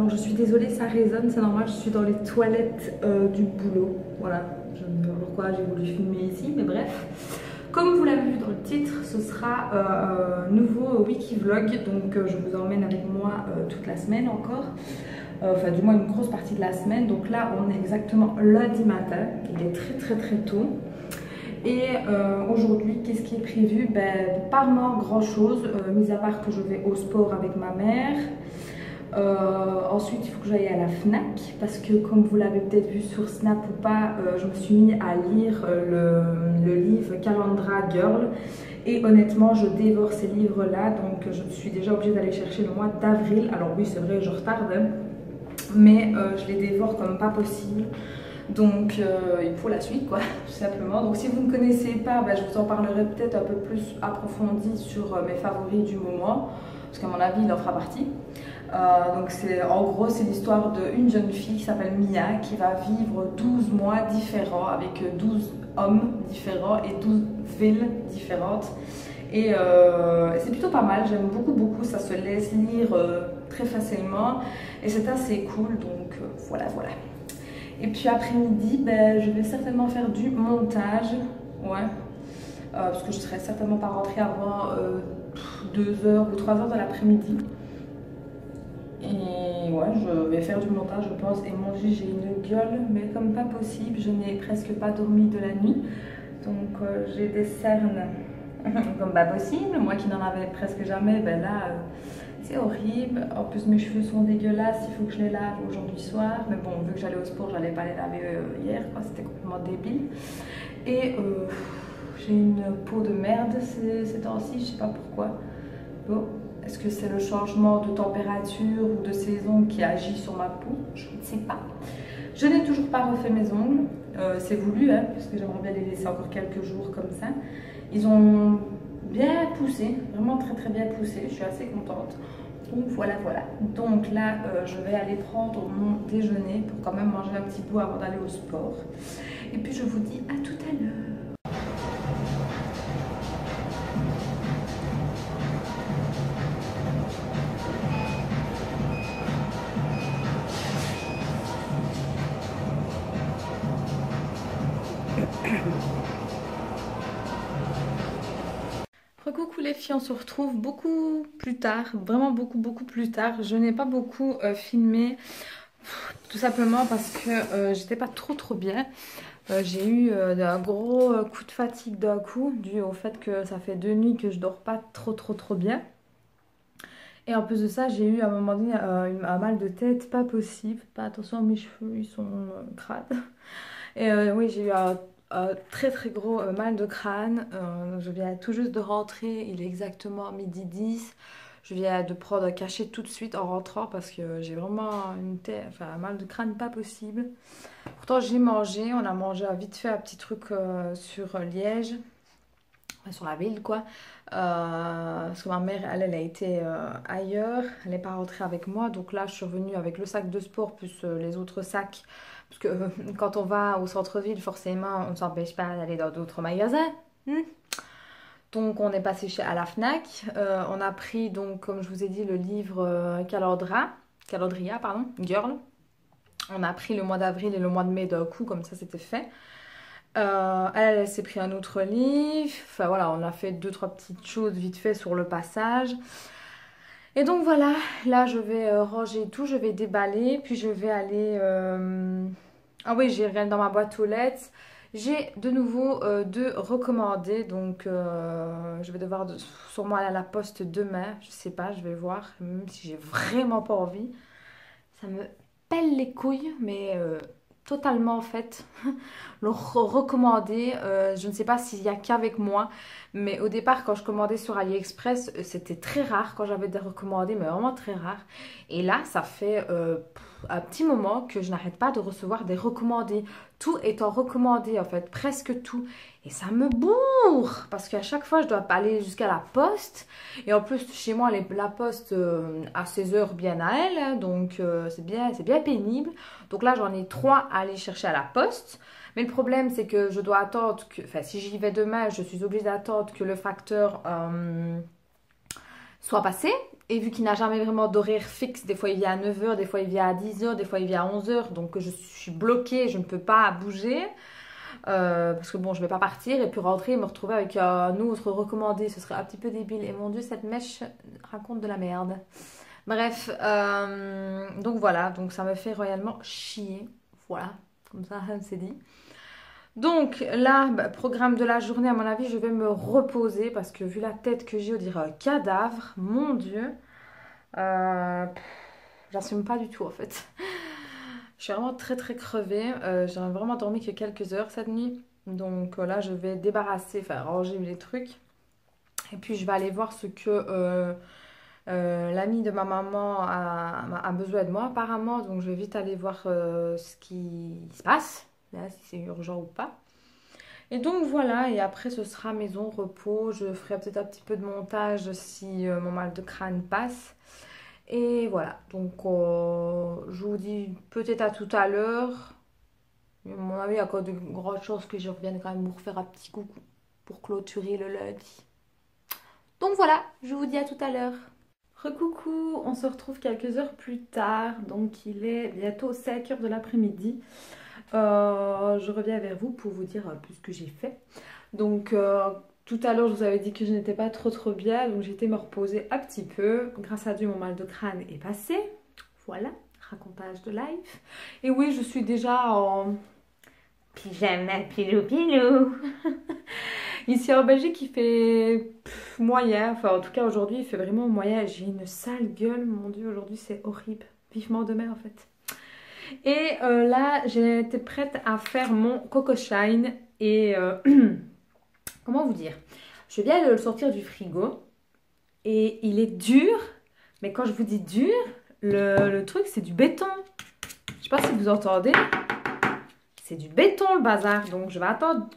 donc je suis désolée, ça résonne, c'est normal, je suis dans les toilettes du boulot. Voilà, je ne sais pas pourquoi j'ai voulu filmer ici, mais bref. Comme vous l'avez vu dans le titre, ce sera un nouveau wiki vlog, donc je vous emmène avec moi toute la semaine encore. Enfin du moins une grosse partie de la semaine. Donc là on est exactement lundi matin, il est très tôt. Et aujourd'hui, qu'est-ce qui est prévu? Ben, pas vraiment grand chose, mis à part que je vais au sport avec ma mère. Ensuite, il faut que j'aille à la FNAC parce que, comme vous l'avez peut-être vu sur Snap ou pas, je me suis mis à lire le livre Calandra Girl. Et honnêtement, je dévore ces livres-là, donc je suis déjà obligée d'aller chercher le mois d'avril. Alors oui, c'est vrai, je retarde, mais je les dévore comme pas possible. Donc il faut la suite quoi, tout simplement. Donc si vous ne connaissez pas, ben, je vous en parlerai peut-être un peu plus approfondi sur mes favoris du moment, parce qu'à mon avis il en fera partie. Donc en gros c'est l'histoire d'une jeune fille qui s'appelle Mia qui va vivre 12 mois différents avec 12 hommes différents et 12 villes différentes. Et c'est plutôt pas mal, j'aime beaucoup, ça se laisse lire très facilement et c'est assez cool, donc voilà. Et puis après-midi, ben, je vais certainement faire du montage, ouais, parce que je serai certainement pas rentrée avant 2h ou 3h de l'après-midi. Et ouais, je vais faire du montage, je pense, et manger. J'ai une gueule, mais comme pas possible, je n'ai presque pas dormi de la nuit, donc j'ai des cernes comme pas possible. Moi qui n'en avais presque jamais, ben là... c'est horrible, en plus mes cheveux sont dégueulasses, il faut que je les lave aujourd'hui soir. Mais bon, vu que j'allais au sport, j'allais pas les laver hier, c'était complètement débile. Et j'ai une peau de merde ces temps-ci, je sais pas pourquoi. Bon, est-ce que c'est le changement de température ou de saison qui agit sur ma peau? Je ne sais pas. Je n'ai toujours pas refait mes ongles, c'est voulu, hein, parce que j'aimerais bien les laisser encore quelques jours comme ça. Ils ont bien poussé, vraiment très bien poussé, je suis assez contente. Donc voilà. Donc là je vais aller prendre mon déjeuner pour quand même manger un petit bout avant d'aller au sport. Et puis je vous dis à tout à l'heure. Coucou les filles, on se retrouve beaucoup plus tard, vraiment beaucoup plus tard. Je n'ai pas beaucoup filmé, tout simplement parce que j'étais pas trop bien. J'ai eu un gros coup de fatigue d'un coup, dû au fait que ça fait 2 nuits que je dors pas trop bien. Et en plus de ça, j'ai eu à un moment donné un mal de tête pas possible. Pas attention, mes cheveux ils sont crades. Et oui, j'ai eu un très gros mal de crâne. Je viens tout juste de rentrer, il est exactement 12h10. Je viens de prendre un cachet tout de suite en rentrant parce que j'ai vraiment un mal de crâne pas possible. Pourtant j'ai mangé, on a mangé vite fait un petit truc sur Liège, sur la ville quoi. Parce que ma mère elle a été ailleurs, elle n'est pas rentrée avec moi. Donc là je suis revenue avec le sac de sport plus les autres sacs. Parce que quand on va au centre-ville, forcément, on ne s'empêche pas d'aller dans d'autres magasins. Donc on est passé à la FNAC. On a pris, donc, comme je vous ai dit, le livre Calandria, pardon, Girl. On a pris le mois d'avril et le mois de mai d'un coup, comme ça c'était fait. Elle s'est pris un autre livre. Enfin voilà, on a fait 2-3 petites choses vite fait sur le passage. Et donc voilà, là je vais ranger tout, je vais déballer, puis je vais aller... Ah oui, j'ai rien dans ma boîte aux lettres. J'ai de nouveau 2 recommandés, donc je vais devoir sûrement aller à la poste demain. Je sais pas, je vais voir, même si j'ai vraiment pas envie. Ça me pèle les couilles, mais totalement en fait. Le recommandé, je ne sais pas s'il y a qu'avec moi, mais au départ quand je commandais sur AliExpress, c'était très rare quand j'avais des recommandés, mais vraiment très rare. Et là, ça fait un petit moment que je n'arrête pas de recevoir des recommandés. Tout étant recommandé en fait, presque tout. Et ça me bourre parce qu'à chaque fois je dois aller jusqu'à la poste. Et en plus chez moi la poste a ses heures bien à elle, hein, donc c'est bien pénible. Donc là j'en ai 3 à aller chercher à la poste. Mais le problème c'est que je dois attendre que, enfin si j'y vais demain, je suis obligée d'attendre que le facteur soit passé. Et vu qu'il n'a jamais vraiment d'horaire fixe, des fois il vient à 9 h, des fois il vient à 10 h, des fois il vient à 11 h. Donc je suis bloquée, je ne peux pas bouger. Parce que bon, je ne vais pas partir et puis rentrer et me retrouver avec un autre recommandé. Ce serait un petit peu débile. Et mon Dieu, cette mèche raconte de la merde. Bref, donc voilà. Donc ça me fait royalement chier. Voilà, comme ça, c'est dit. Donc là, programme de la journée, à mon avis, je vais me reposer parce que vu la tête que j'ai, on dirait un cadavre. Mon Dieu. J'assume pas du tout en fait. Je suis vraiment très très crevée. J'ai vraiment dormi que quelques heures cette nuit. Donc là, je vais débarrasser, enfin ranger les trucs. Et puis je vais aller voir ce que l'ami de ma maman a besoin de moi apparemment. Donc je vais vite aller voir ce qui se passe, là, si c'est urgent ou pas. Et donc voilà, et après ce sera maison, repos. Je ferai peut-être un petit peu de montage si mon mal de crâne passe. Et voilà, donc je vous dis peut-être à tout à l'heure. À mon avis, il y a encore de grandes chances que je revienne quand même vous refaire un petit coucou pour clôturer le lundi. Donc voilà, je vous dis à tout à l'heure. Recoucou, on se retrouve quelques heures plus tard. Donc il est bientôt 5 h de l'après-midi. Je reviens vers vous pour vous dire un peu ce que j'ai fait. Donc tout à l'heure je vous avais dit que je n'étais pas trop bien. Donc j'ai été me reposer un petit peu. Grâce à Dieu mon mal de crâne est passé. Voilà, racontage de life. Et oui, je suis déjà en pyjama pilou pilou. Ici en Belgique il fait moyen. Enfin en tout cas aujourd'hui il fait vraiment moyen. J'ai une sale gueule, mon Dieu, aujourd'hui c'est horrible. Vivement demain en fait. Et là, j'étais prête à faire mon Coco Shine. Et comment vous dire? Je viens de le sortir du frigo. Et il est dur. Mais quand je vous dis dur, le truc, c'est du béton. Je sais pas si vous entendez. C'est du béton, le bazar. Donc, je vais attendre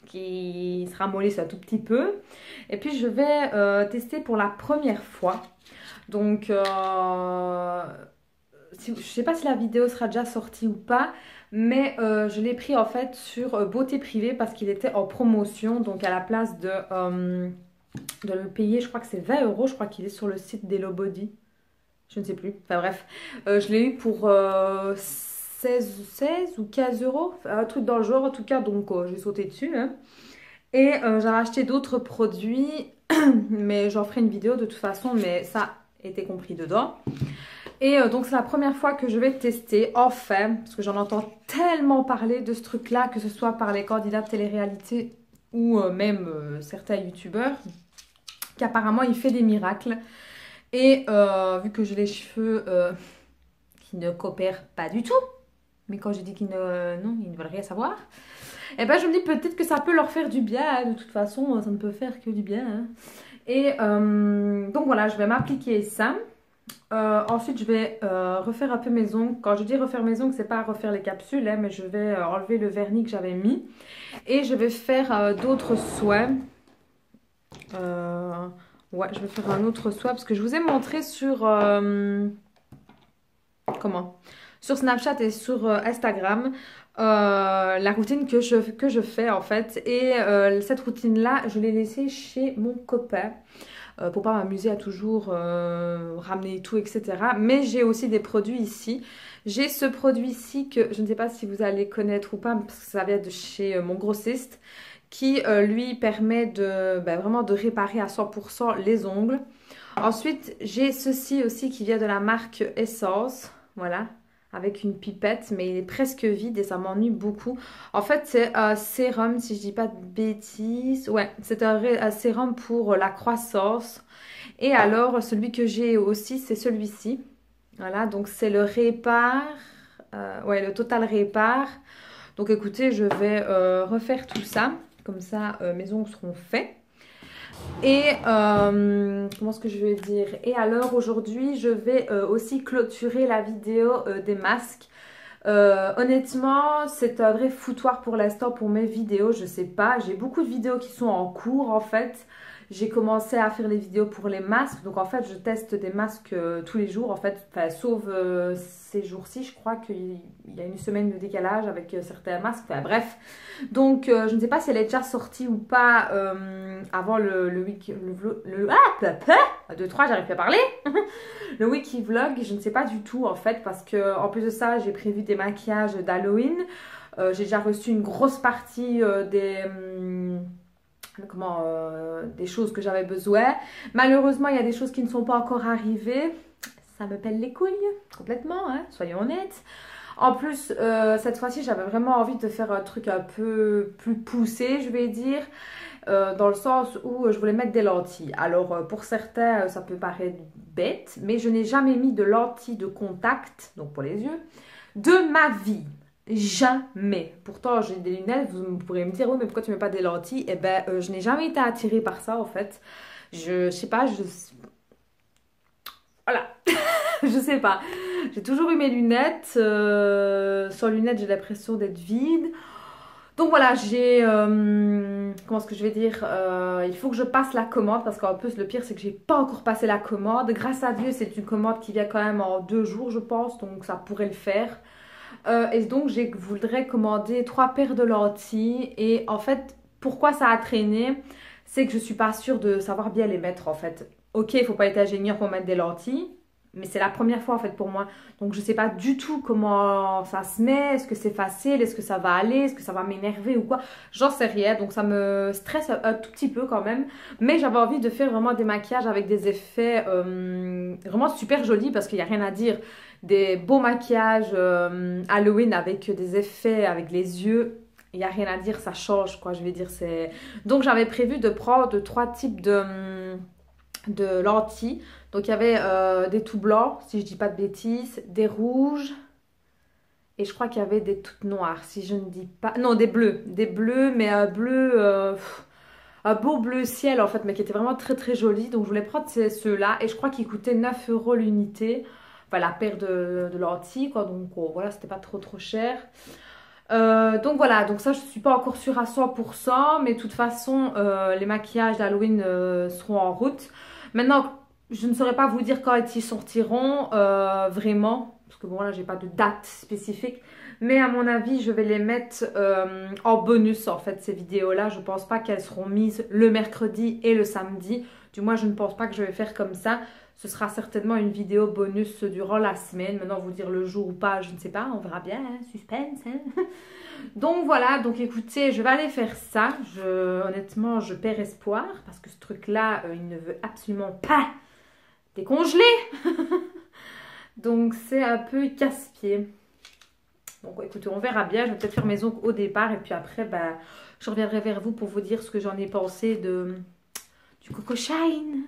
qu'il se ramollisse un tout petit peu. Et puis, je vais tester pour la première fois. Donc... je ne sais pas si la vidéo sera déjà sortie ou pas, mais je l'ai pris en fait sur Beauté Privée parce qu'il était en promotion. Donc à la place de le payer, je crois que c'est 20 €, je crois qu'il est sur le site d'Hello Body. Je ne sais plus, enfin bref. Je l'ai eu pour 16 ou 15 €, un truc dans le genre en tout cas, donc j'ai sauté dessus. Hein. Et j'avais acheté d'autres produits, mais j'en ferai une vidéo de toute façon, mais ça était compris dedans. Et donc c'est la première fois que je vais tester, enfin, parce que j'en entends tellement parler de ce truc-là, que ce soit par les candidats de télé-réalité ou même certains youtubeurs, qu'apparemment il fait des miracles. Et vu que j'ai les cheveux qui ne coopèrent pas du tout, mais quand je dis qu'ils ne veulent rien savoir, et ben je me dis peut-être que ça peut leur faire du bien, hein. De toute façon ça ne peut faire que du bien. Hein. Et donc voilà, je vais m'appliquer ça. Ensuite je vais refaire un peu mes ongles. Quand je dis refaire mes ongles, c'est pas refaire les capsules, hein, mais je vais enlever le vernis que j'avais mis. Et je vais faire d'autres soins. Ouais, je vais faire un autre soin parce que je vous ai montré sur sur Snapchat et sur Instagram la routine que je fais en fait. Et cette routine là, je l'ai laissée chez mon copain. Pour pas m'amuser à toujours ramener tout, etc. Mais j'ai aussi des produits ici. J'ai ce produit-ci que je ne sais pas si vous allez connaître ou pas, parce que ça vient de chez mon grossiste, qui lui permet de vraiment de réparer à 100% les ongles. Ensuite, j'ai ceci aussi qui vient de la marque Essence, voilà, avec une pipette, mais il est presque vide et ça m'ennuie beaucoup. En fait, c'est un sérum, si je dis pas de bêtises. Ouais, c'est un sérum pour la croissance. Et alors, celui que j'ai aussi, c'est celui-ci. Voilà, donc c'est le Répar. Ouais, le Total Répar. Donc écoutez, je vais refaire tout ça. Comme ça, mes ongles seront faits. Et comment est-ce que je vais dire? Et alors aujourd'hui je vais aussi clôturer la vidéo des masques. Honnêtement c'est un vrai foutoir pour l'instant pour mes vidéos, je sais pas. J'ai beaucoup de vidéos qui sont en cours en fait. j'ai commencé à faire les vidéos pour les masques. Donc en fait, je teste des masques tous les jours en fait, enfin, sauf ces jours-ci, je crois qu'il y a une semaine de décalage avec certains masques. Enfin bref, donc je ne sais pas si elle est déjà sortie ou pas avant le week, ah, 2, 3, j'arrive plus à parler. Le wiki vlog, je ne sais pas du tout en fait, parce que en plus de ça, j'ai prévu des maquillages d'Halloween. J'ai déjà reçu une grosse partie des choses que j'avais besoin. Malheureusement, il y a des choses qui ne sont pas encore arrivées. Ça me pèle les couilles, complètement, hein, soyons honnêtes. En plus, cette fois-ci, j'avais vraiment envie de faire un truc un peu plus poussé, je vais dire. Dans le sens où je voulais mettre des lentilles. Alors, pour certains, ça peut paraître bête, mais je n'ai jamais mis de lentilles de contact, donc pour les yeux, de ma vie. Jamais. Pourtant, j'ai des lunettes, vous pourrez me dire, oui, mais pourquoi tu mets pas des lentilles? Eh ben, je n'ai jamais été attirée par ça, en fait. Je sais pas, voilà. Je sais pas. J'ai toujours eu mes lunettes. Sans lunettes, j'ai l'impression d'être vide. Donc voilà, j'ai... comment est-ce que je vais dire, il faut que je passe la commande parce qu'en plus, le pire, c'est que j'ai pas encore passé la commande. Grâce à Dieu, c'est une commande qui vient quand même en 2 jours, je pense. Donc ça pourrait le faire. Et donc, je voudrais commander 3 paires de lentilles. Et en fait, pourquoi ça a traîné? C'est que je suis pas sûre de savoir bien les mettre, en fait. Ok, il faut pas être ingénieur pour mettre des lentilles. Mais c'est la première fois, en fait, pour moi. Donc, je sais pas du tout comment ça se met. Est-ce que c'est facile? Est-ce que ça va aller? Est-ce que ça va m'énerver ou quoi? J'en sais rien. Donc, ça me stresse un tout petit peu quand même. Mais j'avais envie de faire vraiment des maquillages avec des effets vraiment super jolis parce qu'il n'y a rien à dire. Des beaux maquillages Halloween avec des effets, avec les yeux. Il n'y a rien à dire, ça change, quoi. Je vais dire, c'est... Donc, j'avais prévu de prendre 3 types de lentilles. Donc, il y avait des tout blancs, si je dis pas de bêtises, des rouges. Et je crois qu'il y avait des toutes noires, si je ne dis pas... Non, des bleus. Des bleus, mais un bleu... un beau bleu ciel, en fait, mais qui était vraiment très, très joli. Donc, je voulais prendre ceux-là. Et je crois qu'ils coûtaient 9 € l'unité. Enfin, la paire de lentilles, quoi. Donc, oh, voilà, c'était pas trop, trop cher. Donc voilà, donc ça je suis pas encore sûre à 100%, mais de toute façon les maquillages d'Halloween seront en route. Maintenant, je ne saurais pas vous dire quand ils sortiront vraiment, parce que bon là j'ai pas de date spécifique, mais à mon avis je vais les mettre en bonus en fait ces vidéos là. Je pense pas qu'elles seront mises le mercredi et le samedi, du moins je ne pense pas que je vais faire comme ça. Ce sera certainement une vidéo bonus durant la semaine. Maintenant, vous dire le jour ou pas, je ne sais pas. On verra bien, hein, suspense. Hein. Donc voilà, donc écoutez, je vais aller faire ça. Honnêtement, je perds espoir parce que ce truc-là, il ne veut absolument pas décongeler. Donc c'est un peu casse-pied. Donc écoutez, on verra bien. Je vais peut-être faire mes ongles au départ et puis après, bah, je reviendrai vers vous pour vous dire ce que j'en ai pensé du Coco Shine.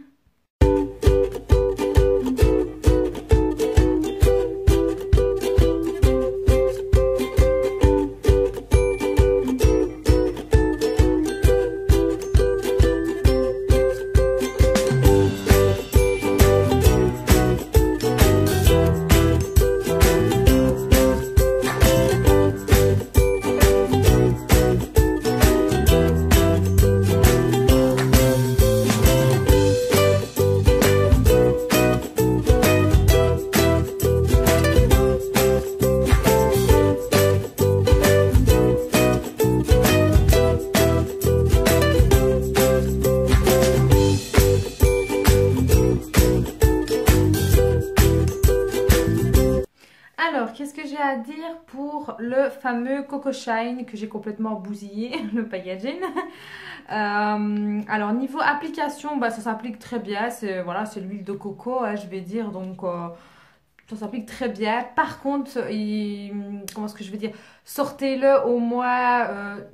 Qu'est-ce que j'ai à dire pour le fameux Coco Shine que j'ai complètement bousillé, le packaging. Alors niveau application, bah, ça s'applique très bien, c'est voilà, c'est l'huile de coco, hein, je vais dire, donc ça s'applique très bien. Par contre, comment est-ce que je vais dire, sortez-le au moins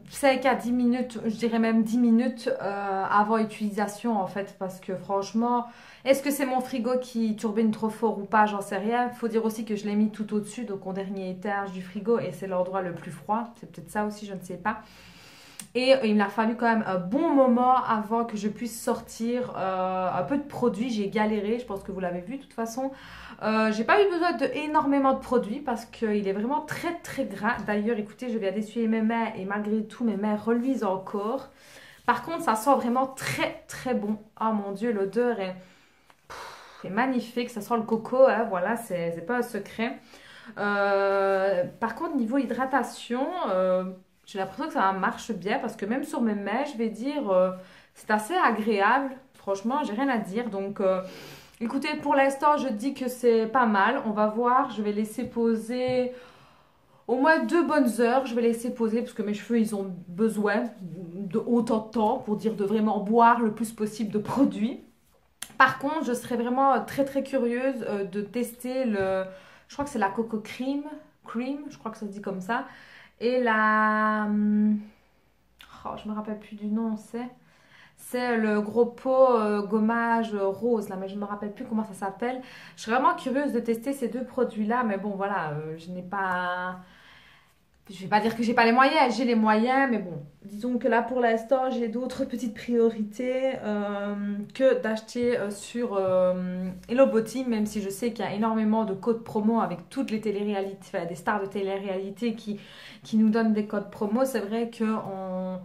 5 à 10 minutes, je dirais même 10 minutes avant utilisation en fait, parce que franchement, est-ce que c'est mon frigo qui turbine trop fort ou pas, j'en sais rien. Il faut dire aussi que je l'ai mis tout au-dessus, donc au dernier étage du frigo, et c'est l'endroit le plus froid, c'est peut-être ça aussi, je ne sais pas. Et il m'a fallu quand même un bon moment avant que je puisse sortir un peu de produits. J'ai galéré, je pense que vous l'avez vu de toute façon. J'ai pas eu besoin d'énormément de produits parce qu'il est vraiment très très gras. D'ailleurs, écoutez, je viens d'essuyer mes mains et malgré tout, mes mains reluisent encore. Par contre, ça sent vraiment très très bon. Oh mon Dieu, l'odeur est magnifique. Ça sent le coco, hein, voilà, c'est pas un secret. Par contre, niveau hydratation, j'ai l'impression que ça marche bien parce que même sur mes mains, je vais dire, c'est assez agréable. Franchement, j'ai rien à dire. Donc, écoutez, pour l'instant, je dis que c'est pas mal. On va voir. Je vais laisser poser au moins 2 bonnes heures. Je vais laisser poser parce que mes cheveux, ils ont besoin de autant de temps pour dire de vraiment boire le plus possible de produits. Par contre, je serais vraiment très très curieuse de tester je crois que c'est la Coco Cream, je crois que ça se dit comme ça. Et oh, je me rappelle plus du nom, c'est le gros pot gommage rose là, mais je me rappelle plus comment ça s'appelle. Je suis vraiment curieuse de tester ces 2 produits-là, mais bon voilà, je n'ai pas... Je vais pas dire que j'ai pas les moyens, j'ai les moyens, mais bon, disons que là pour l'instant j'ai d'autres petites priorités que d'acheter sur Hello Body, même si je sais qu'il y a énormément de codes promo avec toutes les téléréalités, enfin, des stars de télé-réalité qui nous donnent des codes promo. C'est vrai qu'on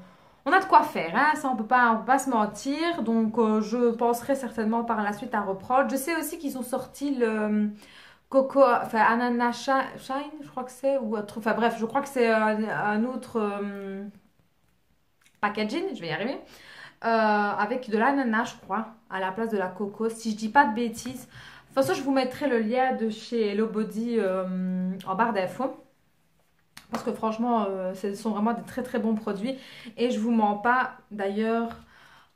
a de quoi faire, hein, ça on peut pas se mentir, donc je penserai certainement par la suite à reprendre. Je sais aussi qu'ils ont sorti le Coco, enfin Ananas Shine, je crois que c'est, ou autre, enfin bref, je crois que c'est un autre packaging, je vais y arriver, avec de l'ananas, je crois, à la place de la coco, si je dis pas de bêtises. De toute façon, je vous mettrai le lien de chez Hello Body en barre d'infos. Parce que franchement, ce sont vraiment des très très bons produits. Et je vous mens pas, d'ailleurs,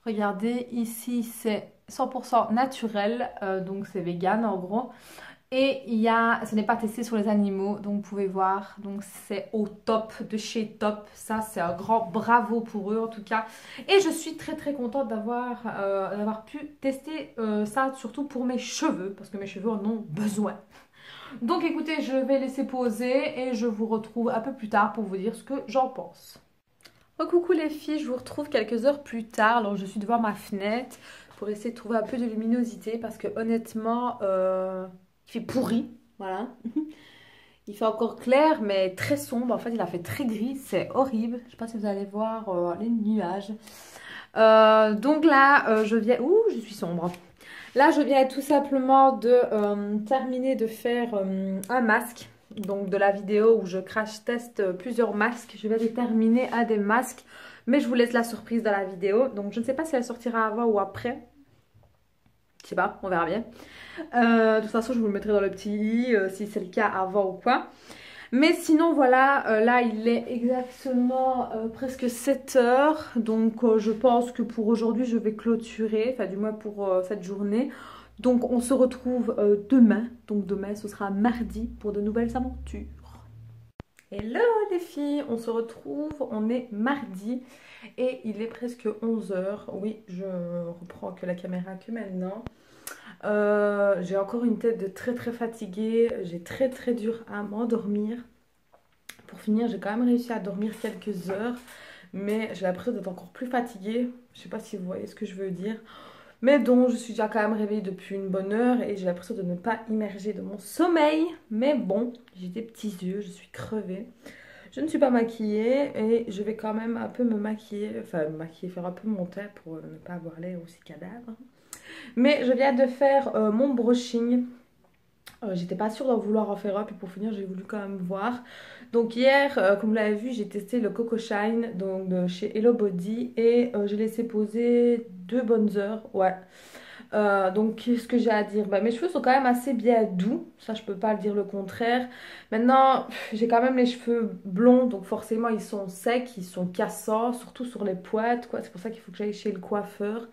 regardez, ici c'est 100% naturel, donc c'est vegan en gros. Et ce n'est pas testé sur les animaux, donc vous pouvez voir, donc c'est au top, de chez top. Ça, c'est un grand bravo pour eux en tout cas. Et je suis très très contente d'avoir pu tester ça, surtout pour mes cheveux, parce que mes cheveux en ont besoin. Donc écoutez, je vais laisser poser et je vous retrouve un peu plus tard pour vous dire ce que j'en pense. Oh, coucou les filles, je vous retrouve quelques heures plus tard. Alors je suis devant ma fenêtre pour essayer de trouver un peu de luminosité parce que honnêtement... il fait pourri, voilà. Il fait encore clair, mais très sombre. En fait, il a fait très gris. C'est horrible. Je ne sais pas si vous allez voir les nuages. Donc là, je viens... Ouh, je suis sombre. Là, je viens tout simplement de terminer de faire un masque. Donc de la vidéo où je crash teste plusieurs masques. Je vais déterminer un des masques. Mais je vous laisse la surprise dans la vidéo. Donc je ne sais pas si elle sortira avant ou après. Je sais pas, on verra bien. De toute façon, je vous le mettrai dans le petit i si c'est le cas avant ou quoi. Mais sinon, voilà, là, il est exactement presque 7 heures. Donc, je pense que pour aujourd'hui, je vais clôturer, enfin, du moins pour cette journée. Donc, on se retrouve demain. Donc, demain, ce sera mardi pour de nouvelles aventures. Hello les filles, on se retrouve, on est mardi et il est presque 11 heures. Oui, je reprends que la caméra que maintenant. J'ai encore une tête de très très fatiguée, j'ai très très dur à m'endormir. Pour finir, j'ai quand même réussi à dormir quelques heures, mais j'ai l'impression d'être encore plus fatiguée. Je sais pas si vous voyez ce que je veux dire. Mais donc, je suis déjà quand même réveillée depuis une bonne heure et j'ai l'impression de ne pas immerger de mon sommeil. Mais bon, j'ai des petits yeux, je suis crevée. Je ne suis pas maquillée et je vais quand même un peu me maquiller, enfin me maquiller, faire un peu mon teint pour ne pas avoir l'air aussi cadavre. Mais je viens de faire mon brushing. J'étais pas sûre d'en vouloir en faire un, puis pour finir j'ai voulu quand même voir. Donc hier, comme vous l'avez vu, j'ai testé le Coco Shine donc de chez Hello Body et j'ai laissé poser 2 bonnes heures. Ouais. Donc qu'est-ce que j'ai à dire? Bah, mes cheveux sont quand même assez bien doux, ça je peux pas dire le contraire. Maintenant j'ai quand même les cheveux blonds, donc forcément ils sont secs, ils sont cassants, surtout sur les pointes quoi. C'est pour ça qu'il faut que j'aille chez le coiffeur.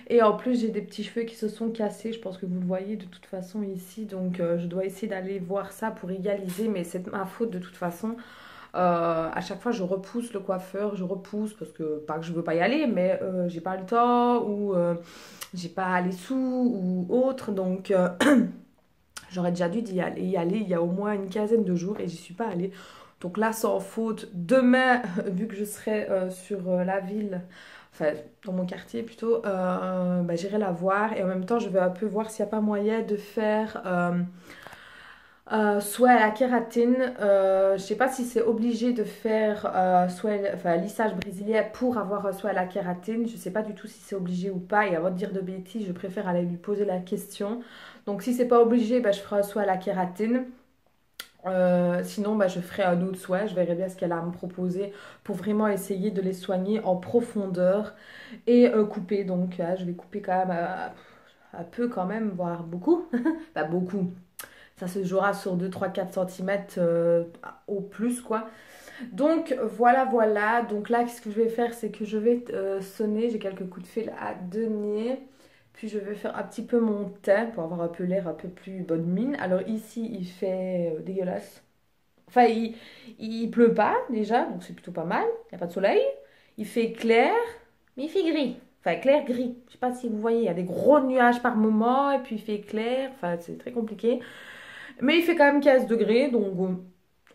Et en plus j'ai des petits cheveux qui se sont cassés, je pense que vous le voyez de toute façon ici. Donc je dois essayer d'aller voir ça pour égaliser, mais c'est ma faute de toute façon. À chaque fois je repousse le coiffeur, je repousse parce que, pas que je veux pas y aller, mais j'ai pas le temps ou j'ai pas les sous ou autre. Donc j'aurais déjà dû y aller il y a au moins une quinzaine de jours et j'y suis pas allée. Donc là sans faute, demain vu que je serai sur la ville, enfin dans mon quartier plutôt, j'irai la voir et en même temps je vais un peu voir s'il n'y a pas moyen de faire soit à la kératine. Je sais pas si c'est obligé de faire lissage brésilien pour avoir soit à la kératine. Je sais pas du tout si c'est obligé ou pas. Et avant de dire de bêtises, je préfère aller lui poser la question. Donc si c'est pas obligé, bah, je ferai soit à la kératine. Sinon, bah, je ferai un autre soin. Je verrai bien ce qu'elle a à me proposer pour vraiment essayer de les soigner en profondeur et couper. Donc, je vais couper quand même un peu quand même, voire beaucoup. Pas beaucoup. Ça se jouera sur 2, 3, 4 centimètres au plus, quoi. Donc, voilà, voilà. Donc là, ce que je vais faire, c'est que je vais sonner. J'ai quelques coups de fil à donner. Puis je vais faire un petit peu mon teint pour avoir un peu l'air un peu plus bonne mine. Alors ici, il fait dégueulasse. Enfin, il pleut pas déjà, donc c'est plutôt pas mal. Il n'y a pas de soleil. Il fait clair, mais il fait gris. Enfin, clair-gris. Je sais pas si vous voyez, il y a des gros nuages par moment, et puis il fait clair. Enfin, c'est très compliqué. Mais il fait quand même 15 degrés, donc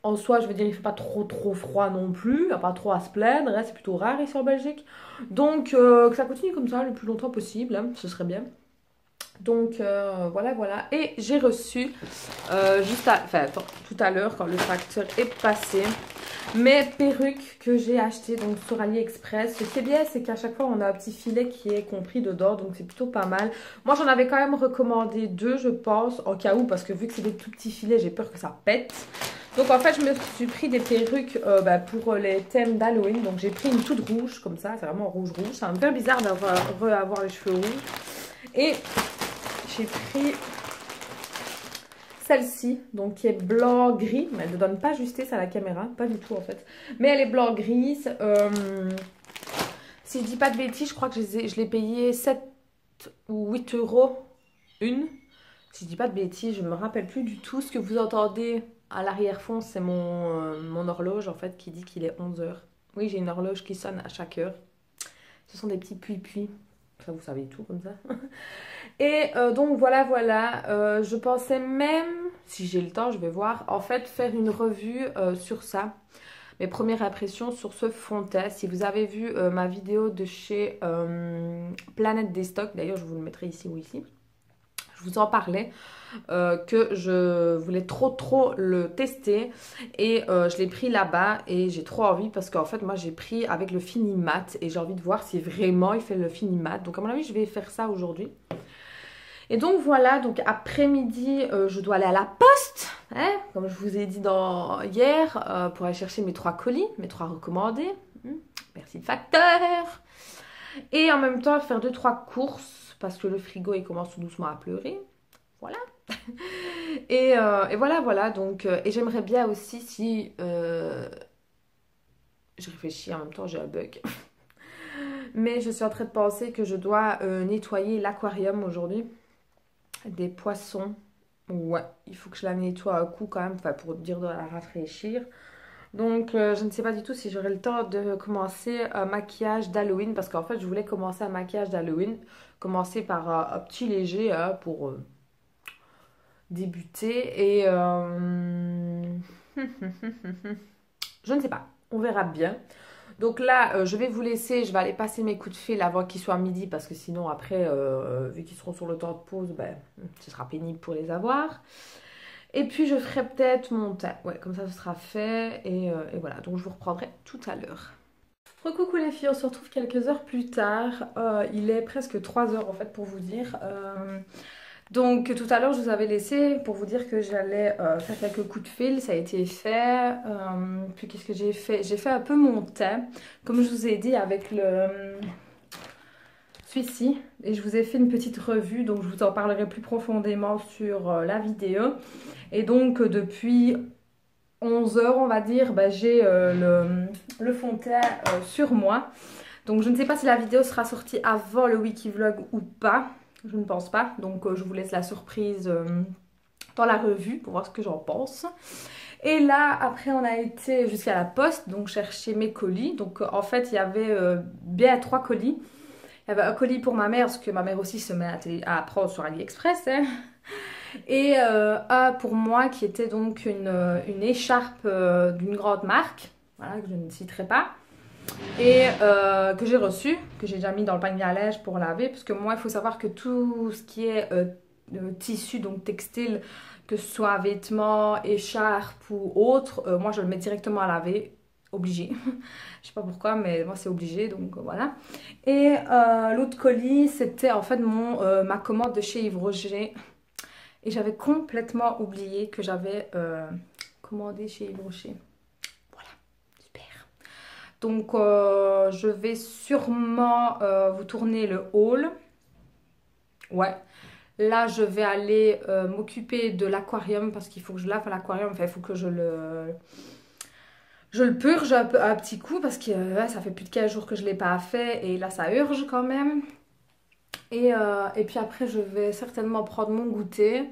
en soi, je veux dire, il fait pas trop froid non plus. Il n'y a pas trop à se plaindre, hein, c'est plutôt rare ici en Belgique. Donc, que ça continue comme ça le plus longtemps possible, hein, ce serait bien. Donc voilà, voilà. Et j'ai reçu tout à l'heure quand le tracteur est passé, mes perruques que j'ai achetées donc sur AliExpress. Ce qui est bien, c'est qu'à chaque fois on a un petit filet qui est compris dedans, donc c'est plutôt pas mal. Moi j'en avais quand même recommandé 2, je pense, au cas où, parce que vu que c'est des tout petits filets, j'ai peur que ça pète. Donc en fait je me suis pris des perruques pour les thèmes d'Halloween. Donc j'ai pris une toute rouge comme ça, c'est vraiment rouge. Ça va me faire bizarre d'avoir les cheveux rouges. Et j'ai pris celle-ci, donc qui est blanc-gris, mais elle ne donne pas justesse à la caméra, pas du tout en fait. Mais elle est blanc-grise. Si je dis pas de bêtises, je crois que je l'ai payé 7 ou 8 euros une. Si je dis pas de bêtises, je me rappelle plus du tout. Ce que vous entendez à l'arrière-fond, c'est mon horloge en fait qui dit qu'il est 11 heures. Oui, j'ai une horloge qui sonne à chaque heure. Ce sont des petits puits-puits. Ça, vous savez tout comme ça. Et donc voilà, voilà. Je pensais même, si j'ai le temps, je vais voir, en fait, faire une revue sur ça. Mes premières impressions sur ce fond de teint. Si vous avez vu ma vidéo de chez Planète des Stocks, d'ailleurs, je vous le mettrai ici ou ici. Je vous en parlais. Que je voulais trop le tester et je l'ai pris là-bas et j'ai trop envie parce qu'en fait moi j'ai pris avec le fini mat et j'ai envie de voir si vraiment il fait le fini mat. Donc à mon avis je vais faire ça aujourd'hui. Et donc voilà, donc après-midi je dois aller à la poste, hein, comme je vous ai dit hier, pour aller chercher mes 3 colis, mes 3 recommandés. Merci le facteur. Et en même temps faire 2-3 courses parce que le frigo il commence tout doucement à pleurer. Voilà. Et voilà, voilà. Donc, et j'aimerais bien aussi si... je réfléchis en même temps, j'ai un bug. Mais je suis en train de penser que je dois nettoyer l'aquarium aujourd'hui. Des poissons. Ouais, il faut que je la nettoie un coup quand même, pour dire de la rafraîchir. Donc, je ne sais pas du tout si j'aurai le temps de commencer un maquillage d'Halloween. Parce qu'en fait, je voulais commencer un maquillage d'Halloween. Commencer par un petit léger pour... débuter et je ne sais pas, on verra bien. Donc là je vais vous laisser, je vais aller passer mes coups de fil avant qu'il soit midi parce que sinon après vu qu'ils seront sur le temps de pause, ben, ce sera pénible pour les avoir. Et puis je ferai peut-être mon teint, ouais, comme ça ce sera fait et voilà, donc je vous reprendrai tout à l'heure. Recoucou les filles, on se retrouve quelques heures plus tard, il est presque 3 heures en fait pour vous dire. Donc tout à l'heure je vous avais laissé pour vous dire que j'allais faire quelques coups de fil, ça a été fait. Puis qu'est-ce que j'ai fait? J'ai fait un peu mon teint, comme je vous ai dit avec celui-ci. Et je vous ai fait une petite revue, donc je vous en parlerai plus profondément sur la vidéo. Et donc depuis 11 heures on va dire, bah, j'ai le fond de teint sur moi. Donc je ne sais pas si la vidéo sera sortie avant le Wikivlog ou pas. Je ne pense pas, donc je vous laisse la surprise dans la revue pour voir ce que j'en pense. Et là, après on a été jusqu'à la poste, donc chercher mes colis. Donc en fait, il y avait bien 3 colis. Il y avait un colis pour ma mère, parce que ma mère aussi se met à prendre sur AliExpress. Hein. Et un pour moi qui était donc une écharpe d'une grande marque, voilà, que je ne citerai pas. Et que j'ai reçu, que j'ai déjà mis dans le panier à linge pour laver, parce que moi il faut savoir que tout ce qui est tissu, donc textile, que ce soit vêtements, écharpes ou autre, moi je le mets directement à laver, obligé. Je sais pas pourquoi, mais moi c'est obligé, donc voilà. Et l'autre colis, c'était en fait ma commande de chez Yves Rocher. Et j'avais complètement oublié que j'avais commandé chez Yves Rocher. Voilà, super. Donc je vais sûrement vous tourner le haul. Ouais. Là, je vais aller m'occuper de l'aquarium parce qu'il faut que je lave l'aquarium. Enfin, il faut que je le purge un petit coup parce que ça fait plus de 15 jours que je ne l'ai pas fait et là, ça urge quand même. Et puis après, je vais certainement prendre mon goûter.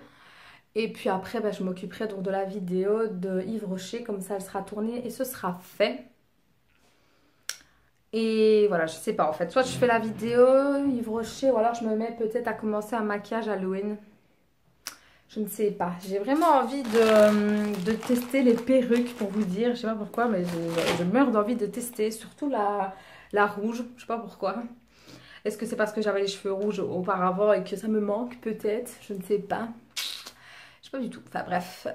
Et puis après, bah, je m'occuperai donc de la vidéo de Yves Rocher. Comme ça, elle sera tournée et ce sera fait. Et voilà, je sais pas en fait. Soit je fais la vidéo Yves Rocher ou alors je me mets peut-être à commencer un maquillage Halloween. Je ne sais pas. J'ai vraiment envie de tester les perruques pour vous dire. Je sais pas pourquoi, mais je meurs d'envie de tester. Surtout la rouge. Je sais pas pourquoi. Est-ce que c'est parce que j'avais les cheveux rouges auparavant et que ça me manque peut-être? Je ne sais pas. Je sais pas du tout. Enfin bref.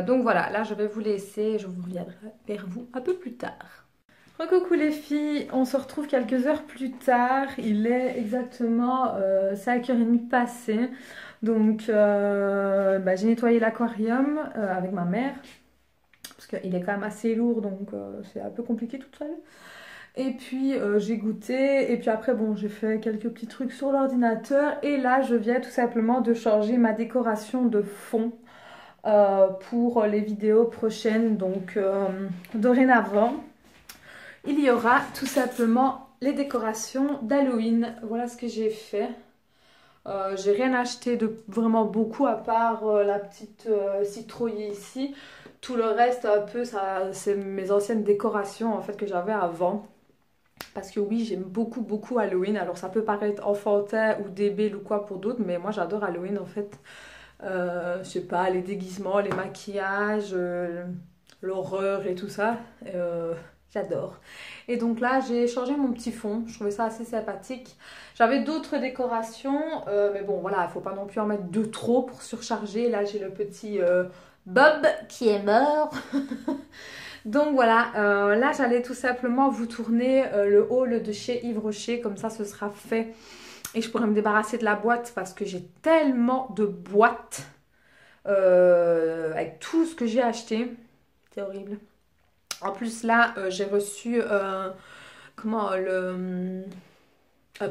Donc voilà, là je vais vous laisser. Je vous reviendrai vers vous un peu plus tard. Coucou les filles, on se retrouve quelques heures plus tard. Il est exactement 5h30 passé. Donc j'ai nettoyé l'aquarium avec ma mère. Parce qu'il est quand même assez lourd, donc c'est un peu compliqué toute seule. Et puis j'ai goûté. Et puis après, bon, j'ai fait quelques petits trucs sur l'ordinateur. Et là, je viens tout simplement de changer ma décoration de fond pour les vidéos prochaines. Donc dorénavant, il y aura tout simplement les décorations d'Halloween. Voilà ce que j'ai fait. J'ai rien acheté de vraiment beaucoup à part la petite citrouille ici. Tout le reste, un peu, c'est mes anciennes décorations en fait que j'avais avant. Parce que oui, j'aime beaucoup beaucoup Halloween. Alors ça peut paraître enfantin ou débile ou quoi pour d'autres, mais moi j'adore Halloween en fait. Je sais pas, les déguisements, les maquillages, l'horreur et tout ça. J'adore. Et donc là, j'ai changé mon petit fond. Je trouvais ça assez sympathique. J'avais d'autres décorations. Mais bon, voilà, il ne faut pas non plus en mettre de trop pour surcharger. Là, j'ai le petit Bob qui est mort. Donc voilà, là, j'allais tout simplement vous tourner le haul de chez Yves Rocher. Comme ça, ce sera fait. Et je pourrais me débarrasser de la boîte parce que j'ai tellement de boîtes avec tout ce que j'ai acheté. C'est horrible. En plus là, j'ai reçu un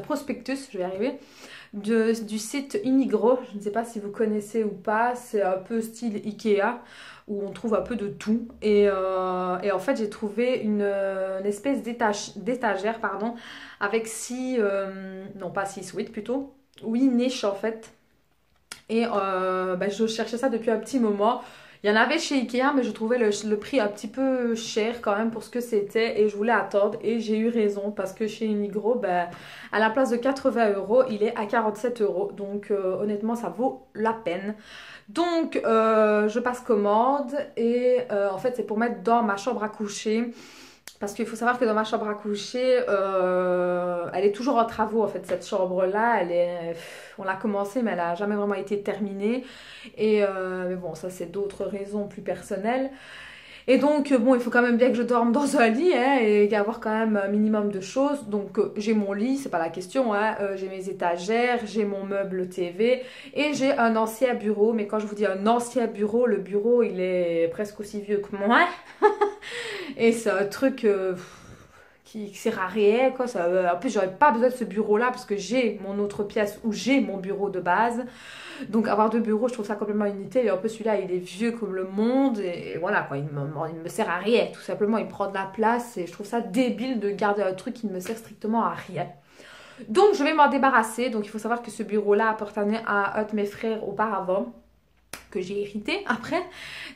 prospectus, je vais y arriver, du site Unigro. Je ne sais pas si vous connaissez ou pas. C'est un peu style Ikea où on trouve un peu de tout. Et en fait, j'ai trouvé une espèce d'étagère, pardon, avec non pas 6, 8 plutôt, 8 niches en fait. Et je cherchais ça depuis un petit moment. Il y en avait chez Ikea, mais je trouvais le prix un petit peu cher quand même pour ce que c'était. Et je voulais attendre. Et j'ai eu raison parce que chez Unigro, à la place de 80 €, il est à 47 €. Donc honnêtement, ça vaut la peine. Donc je passe commande. Et en fait, c'est pour mettre dans ma chambre à coucher. Parce qu'il faut savoir que dans ma chambre à coucher, elle est toujours en travaux en fait, cette chambre-là. On l'a commencée mais elle n'a jamais vraiment été terminée. Mais bon, ça c'est d'autres raisons plus personnelles. Et donc, bon, il faut quand même bien que je dorme dans un lit hein, et avoir quand même un minimum de choses. Donc, j'ai mon lit, c'est pas la question. Hein, j'ai mes étagères, j'ai mon meuble TV et j'ai un ancien bureau. Mais quand je vous dis un ancien bureau, le bureau, il est presque aussi vieux que moi. Et c'est un truc qui sert à rien, quoi. En plus, j'aurais pas besoin de ce bureau-là parce que j'ai mon autre pièce où j'ai mon bureau de base. Donc avoir deux bureaux, je trouve ça complètement inutile. Et un peu celui-là, il est vieux comme le monde. Et voilà, quoi, il me sert à rien. Tout simplement, il prend de la place. Et je trouve ça débile de garder un truc qui ne me sert strictement à rien. Donc je vais m'en débarrasser. Donc il faut savoir que ce bureau-là appartenait à un de mes frères auparavant, que j'ai hérité après.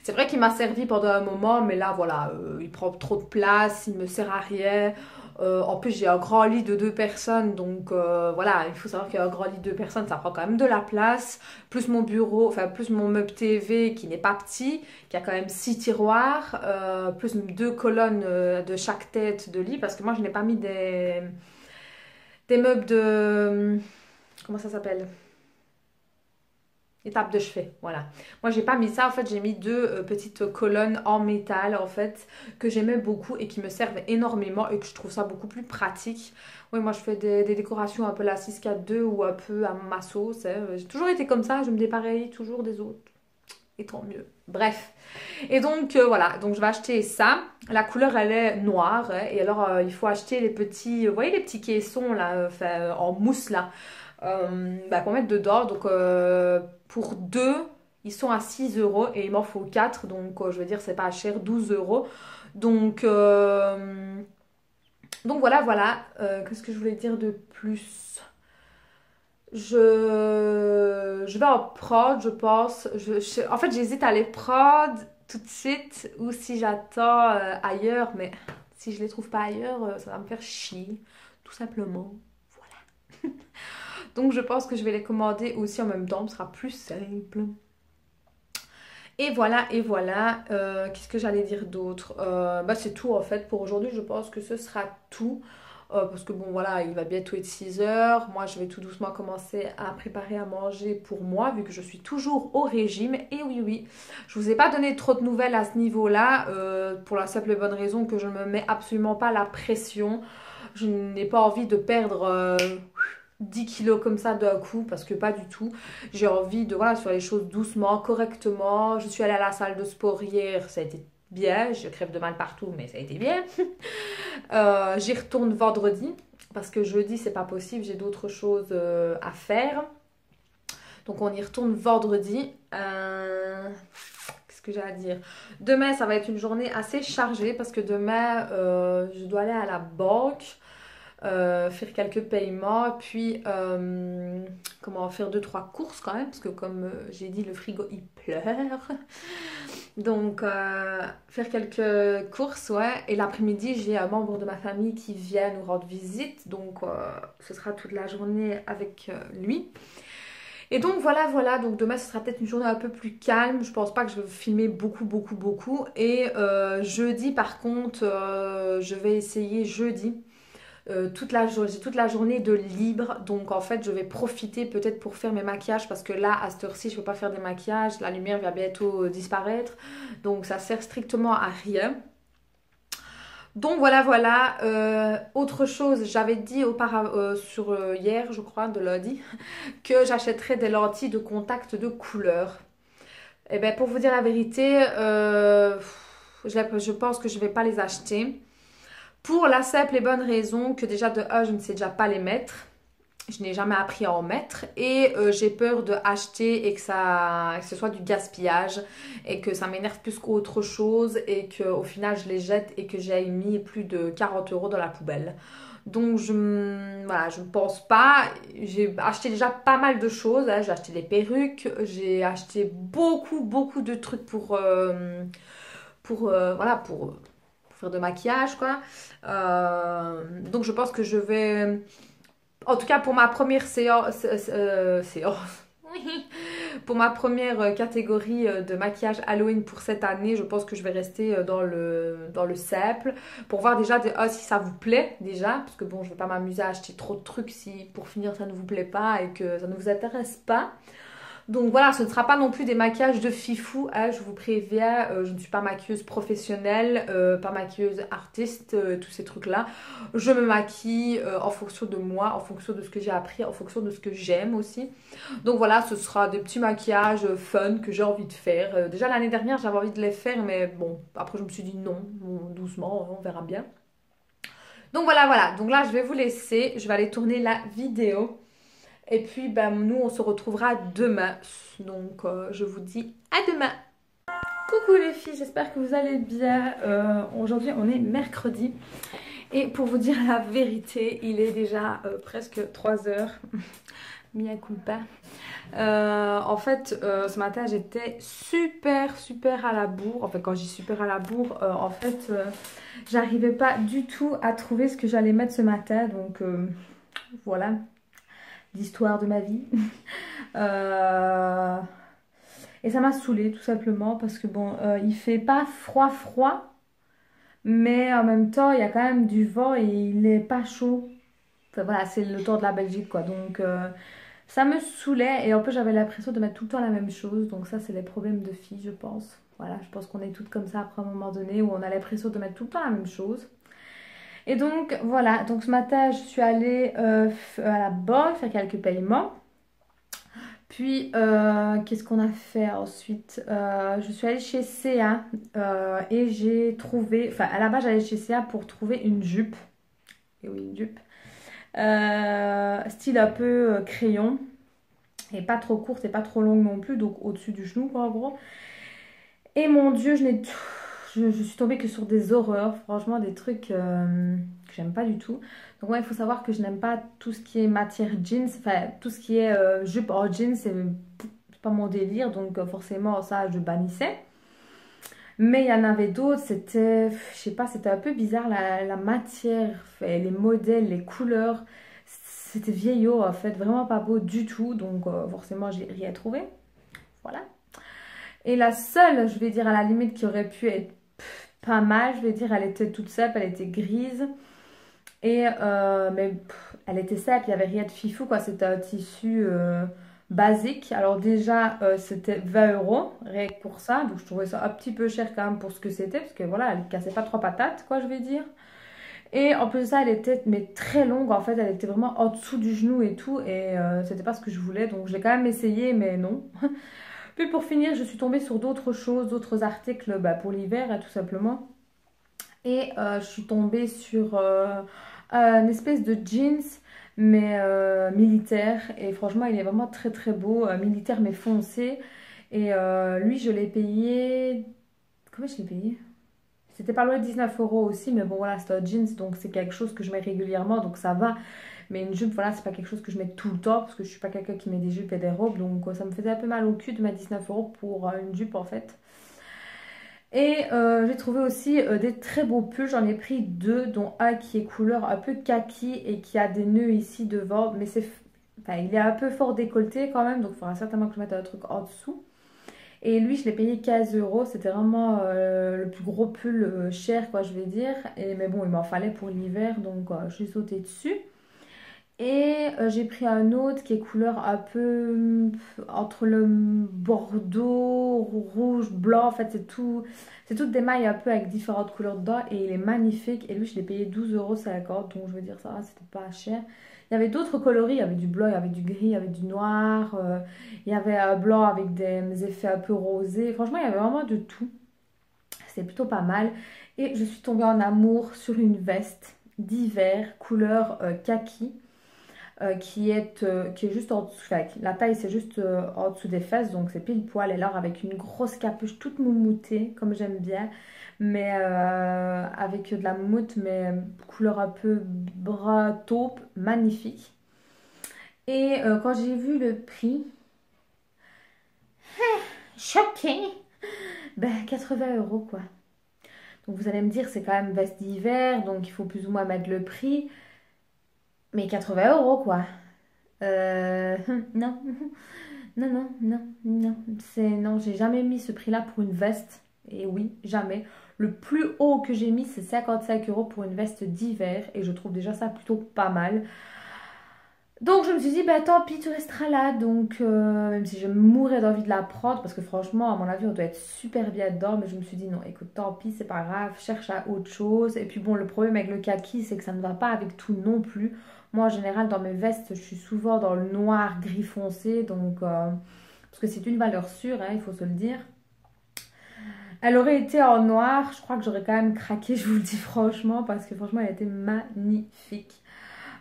C'est vrai qu'il m'a servi pendant un moment, mais là voilà, il prend trop de place, il me sert à rien. En plus j'ai un grand lit de 2 personnes, donc voilà, il faut savoir qu'un grand lit de 2 personnes, ça prend quand même de la place. Plus mon bureau, enfin plus mon meuble TV qui n'est pas petit, qui a quand même 6 tiroirs, plus 2 colonnes de chaque tête de lit, parce que moi je n'ai pas mis des meubles de... comment ça s'appelle? Étape de chevet, voilà. Moi, j'ai pas mis ça. En fait, j'ai mis deux petites colonnes en métal, en fait, que j'aimais beaucoup et qui me servent énormément et que je trouve ça beaucoup plus pratique. Oui, moi, je fais des décorations un peu la 6-4-2 ou un peu à ma sauce, hein. J'ai toujours été comme ça. Je me dépareille toujours des autres. Et tant mieux. Bref. Et donc, voilà. Donc, je vais acheter ça. La couleur, elle est noire, hein. Et alors, il faut acheter les petits... vous voyez les petits caissons, là, en mousse, là, pour mettre dedans. Donc, pour deux, ils sont à 6 euros et il m'en faut 4. Donc, je veux dire, c'est pas cher, 12 euros. Donc, voilà, voilà. Qu'est-ce que je voulais dire de plus? Je vais en prod, je pense. En fait, j'hésite à aller prod tout de suite ou si j'attends ailleurs. Mais si je les trouve pas ailleurs, ça va me faire chier, tout simplement. Voilà. Donc, je pense que je vais les commander aussi en même temps. Ce sera plus simple. Et voilà, et voilà. Qu'est-ce que j'allais dire d'autre? C'est tout en fait pour aujourd'hui. Je pense que ce sera tout. Parce que bon voilà, il va bientôt être 6 heures. Moi, je vais tout doucement commencer à préparer à manger pour moi, vu que je suis toujours au régime. Et oui, oui, je vous ai pas donné trop de nouvelles à ce niveau-là, pour la simple et bonne raison que je ne me mets absolument pas la pression. Je n'ai pas envie de perdre 10 kilos comme ça d'un coup, parce que pas du tout. J'ai envie de voilà, faire les choses doucement, correctement. Je suis allée à la salle de sport hier, ça a été bien. Je crève de mal partout, mais ça a été bien. J'y retourne vendredi, parce que jeudi, c'est pas possible, j'ai d'autres choses à faire. Donc on y retourne vendredi. Qu'est-ce que j'ai à dire? Demain, ça va être une journée assez chargée, parce que demain, je dois aller à la banque. Faire quelques paiements, puis comment faire deux trois courses quand même, parce que comme j'ai dit, le frigo il pleure. Donc faire quelques courses, ouais. Et l'après-midi, j'ai un membre de ma famille qui vient nous rendre visite, donc ce sera toute la journée avec lui. Et donc voilà, voilà, donc demain ce sera peut-être une journée un peu plus calme. Je pense pas que je vais filmer beaucoup, beaucoup, beaucoup. Et jeudi par contre, je vais essayer jeudi. J'ai toute la journée de libre, donc en fait je vais profiter peut-être pour faire mes maquillages, parce que là à cette heure-ci je ne peux pas faire des maquillages, la lumière va bientôt disparaître, donc ça sert strictement à rien. Donc voilà, voilà. Autre chose, j'avais dit hier, je crois, de lundi, que j'achèterais des lentilles de contact de couleur. Et bien pour vous dire la vérité, je pense que je ne vais pas les acheter. Pour la simple et bonne raison que déjà de 1, je ne sais déjà pas les mettre. Je n'ai jamais appris à en mettre. Et j'ai peur de acheter et que ce soit du gaspillage. Et que ça m'énerve plus qu'autre chose. Et qu'au final, je les jette et que j'ai mis plus de 40 euros dans la poubelle. Donc, je ne pense pas. J'ai acheté déjà pas mal de choses, hein. J'ai acheté des perruques. J'ai acheté beaucoup, beaucoup de trucs pour faire de maquillage, quoi. Donc je pense que je vais, en tout cas pour ma première séance, oui, pour ma première catégorie de maquillage Halloween pour cette année, je pense que je vais rester dans le simple, pour voir déjà si ça vous plaît déjà, parce que bon, je vais pas m'amuser à acheter trop de trucs si pour finir ça ne vous plaît pas et que ça ne vous intéresse pas. Donc voilà, ce ne sera pas non plus des maquillages de fifou, hein, je vous préviens, je ne suis pas maquilleuse professionnelle, pas maquilleuse artiste, tous ces trucs-là. Je me maquille en fonction de moi, en fonction de ce que j'ai appris, en fonction de ce que j'aime aussi. Donc voilà, ce sera des petits maquillages fun que j'ai envie de faire. Déjà l'année dernière, j'avais envie de les faire, mais bon, après je me suis dit non, doucement, on verra bien. Donc voilà, voilà, donc là je vais vous laisser, je vais aller tourner la vidéo. Et puis, nous, on se retrouvera demain. Donc, je vous dis à demain. Coucou les filles, j'espère que vous allez bien. Aujourd'hui, on est mercredi. Et pour vous dire la vérité, il est déjà presque 3 heures. Mia culpa. En fait, ce matin, j'étais super, super à la bourre. Enfin, quand je dis super à la bourre, en fait, j'arrivais pas du tout à trouver ce que j'allais mettre ce matin. Donc, voilà. L'histoire de ma vie. Et ça m'a saoulée tout simplement parce que bon, il fait pas froid, mais en même temps il y a quand même du vent et il est pas chaud. Enfin voilà, c'est le temps de la Belgique quoi, donc Ça me saoulait et en plus j'avais l'impression de mettre tout le temps la même chose. Donc ça c'est les problèmes de filles je pense. Voilà, je pense qu'on est toutes comme ça après un moment donné où on a l'impression de mettre tout le temps la même chose. Et donc voilà, donc ce matin je suis allée à la banque faire quelques paiements. Puis qu'est-ce qu'on a fait ensuite? Je suis allée chez CA et j'ai trouvé, enfin à la base j'allais chez CA pour trouver une jupe. Et oui, une jupe. Style un peu crayon. Et pas trop courte et pas trop longue non plus, donc au-dessus du genou quoi en gros. Et mon Dieu, je suis tombée que sur des horreurs, franchement des trucs que j'aime pas du tout. Donc moi il faut savoir que je n'aime pas tout ce qui est matière jeans, enfin tout ce qui est jupe en jeans, c'est pas mon délire, donc forcément ça je bannissais. Mais il y en avait d'autres, c'était, je sais pas, c'était un peu bizarre la matière, les modèles, les couleurs. C'était vieillot en fait, vraiment pas beau du tout, donc forcément j'ai rien trouvé. Voilà. Et la seule, je vais dire à la limite, qui aurait pu être pas mal, je vais dire, elle était toute simple, elle était grise. Et mais elle était simple, il n'y avait rien de fifou quoi, c'était un tissu basique. Alors déjà c'était 20 euros, rien que pour ça, donc je trouvais ça un petit peu cher quand même pour ce que c'était, parce que voilà, elle cassait pas trois patates quoi je vais dire. Et en plus de ça, elle était mais très longue en fait, elle était vraiment en dessous du genou et tout, et c'était pas ce que je voulais, donc je l'ai quand même essayé, mais non. Puis pour finir, je suis tombée sur d'autres choses, d'autres articles bah, pour l'hiver tout simplement. Et je suis tombée sur une espèce de jeans mais militaire. Et franchement, il est vraiment très très beau, militaire mais foncé. Et lui, je l'ai payé... Comment je l'ai payé? C'était pas loin de 19 euros aussi, mais bon voilà, c'est un jeans, donc c'est quelque chose que je mets régulièrement, donc ça va. Mais une jupe, voilà, c'est pas quelque chose que je mets tout le temps, parce que je suis pas quelqu'un qui met des jupes et des robes, donc ça me faisait un peu mal au cul de mettre 19 euros pour une jupe en fait. Et j'ai trouvé aussi des très beaux pulls, j'en ai pris deux, dont un qui est couleur un peu kaki et qui a des nœuds ici devant, mais c'est, enfin, il est un peu fort décolleté quand même, donc il faudra certainement que je mette un truc en dessous. Et lui, je l'ai payé 15 euros. C'était vraiment le plus gros pull cher, quoi, je vais dire. Et, mais bon, il m'en fallait pour l'hiver, donc je suis sautée dessus. Et j'ai pris un autre qui est couleur un peu entre le bordeaux, rouge, blanc. En fait, c'est toutes des mailles un peu avec différentes couleurs dedans. Et il est magnifique. Et lui, je l'ai payé 12,50 €. Donc, je veux dire, ça, c'était pas cher. Il y avait d'autres coloris. Il y avait du blanc, il y avait du gris, il y avait du noir. Il y avait un blanc avec des effets un peu rosés. Franchement, il y avait vraiment de tout. C'était plutôt pas mal. Et je suis tombée en amour sur une veste d'hiver couleur kaki qui est juste en dessous, enfin, la taille c'est juste en dessous des fesses, donc c'est pile poil, et alors avec une grosse capuche toute moumoutée, comme j'aime bien, mais avec de la moumoute, mais couleur un peu brun taupe, magnifique. Et quand j'ai vu le prix, choqué, ben 80 euros quoi. Donc vous allez me dire, c'est quand même veste d'hiver, donc il faut plus ou moins mettre le prix, mais 80 euros quoi. Non, non, non, non, non. Non, j'ai jamais mis ce prix-là pour une veste. Et oui, jamais. Le plus haut que j'ai mis, c'est 55 euros pour une veste d'hiver. Et je trouve déjà ça plutôt pas mal. Donc je me suis dit, bah tant pis, tu resteras là. Donc même si je mourais d'envie de la prendre, parce que franchement, à mon avis, on doit être super bien dedans. Mais je me suis dit, non, écoute, tant pis, c'est pas grave, cherche à autre chose. Et puis bon, le problème avec le kaki, c'est que ça ne va pas avec tout non plus. Moi, en général, dans mes vestes, je suis souvent dans le noir, gris foncé. Donc, parce que c'est une valeur sûre, hein, il faut se le dire. Elle aurait été en noir, je crois que j'aurais quand même craqué, je vous le dis franchement, parce que franchement, elle était magnifique.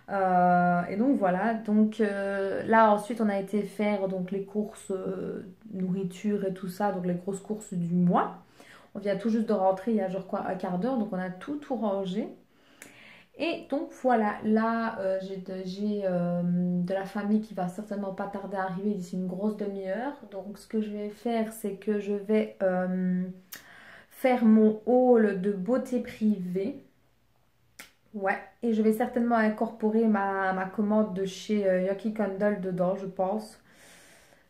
Et donc voilà, donc là ensuite on a été faire donc les courses nourriture et tout ça, donc les grosses courses du mois. On vient tout juste de rentrer il y a genre quoi un quart d'heure, donc on a tout rangé. Et donc voilà, là j'ai de la famille qui va certainement pas tarder à arriver d'ici une grosse demi-heure. Donc ce que je vais faire, c'est que je vais faire mon haul de beauté privée. Ouais, et je vais certainement incorporer ma commande de chez Yucky Candle dedans, je pense.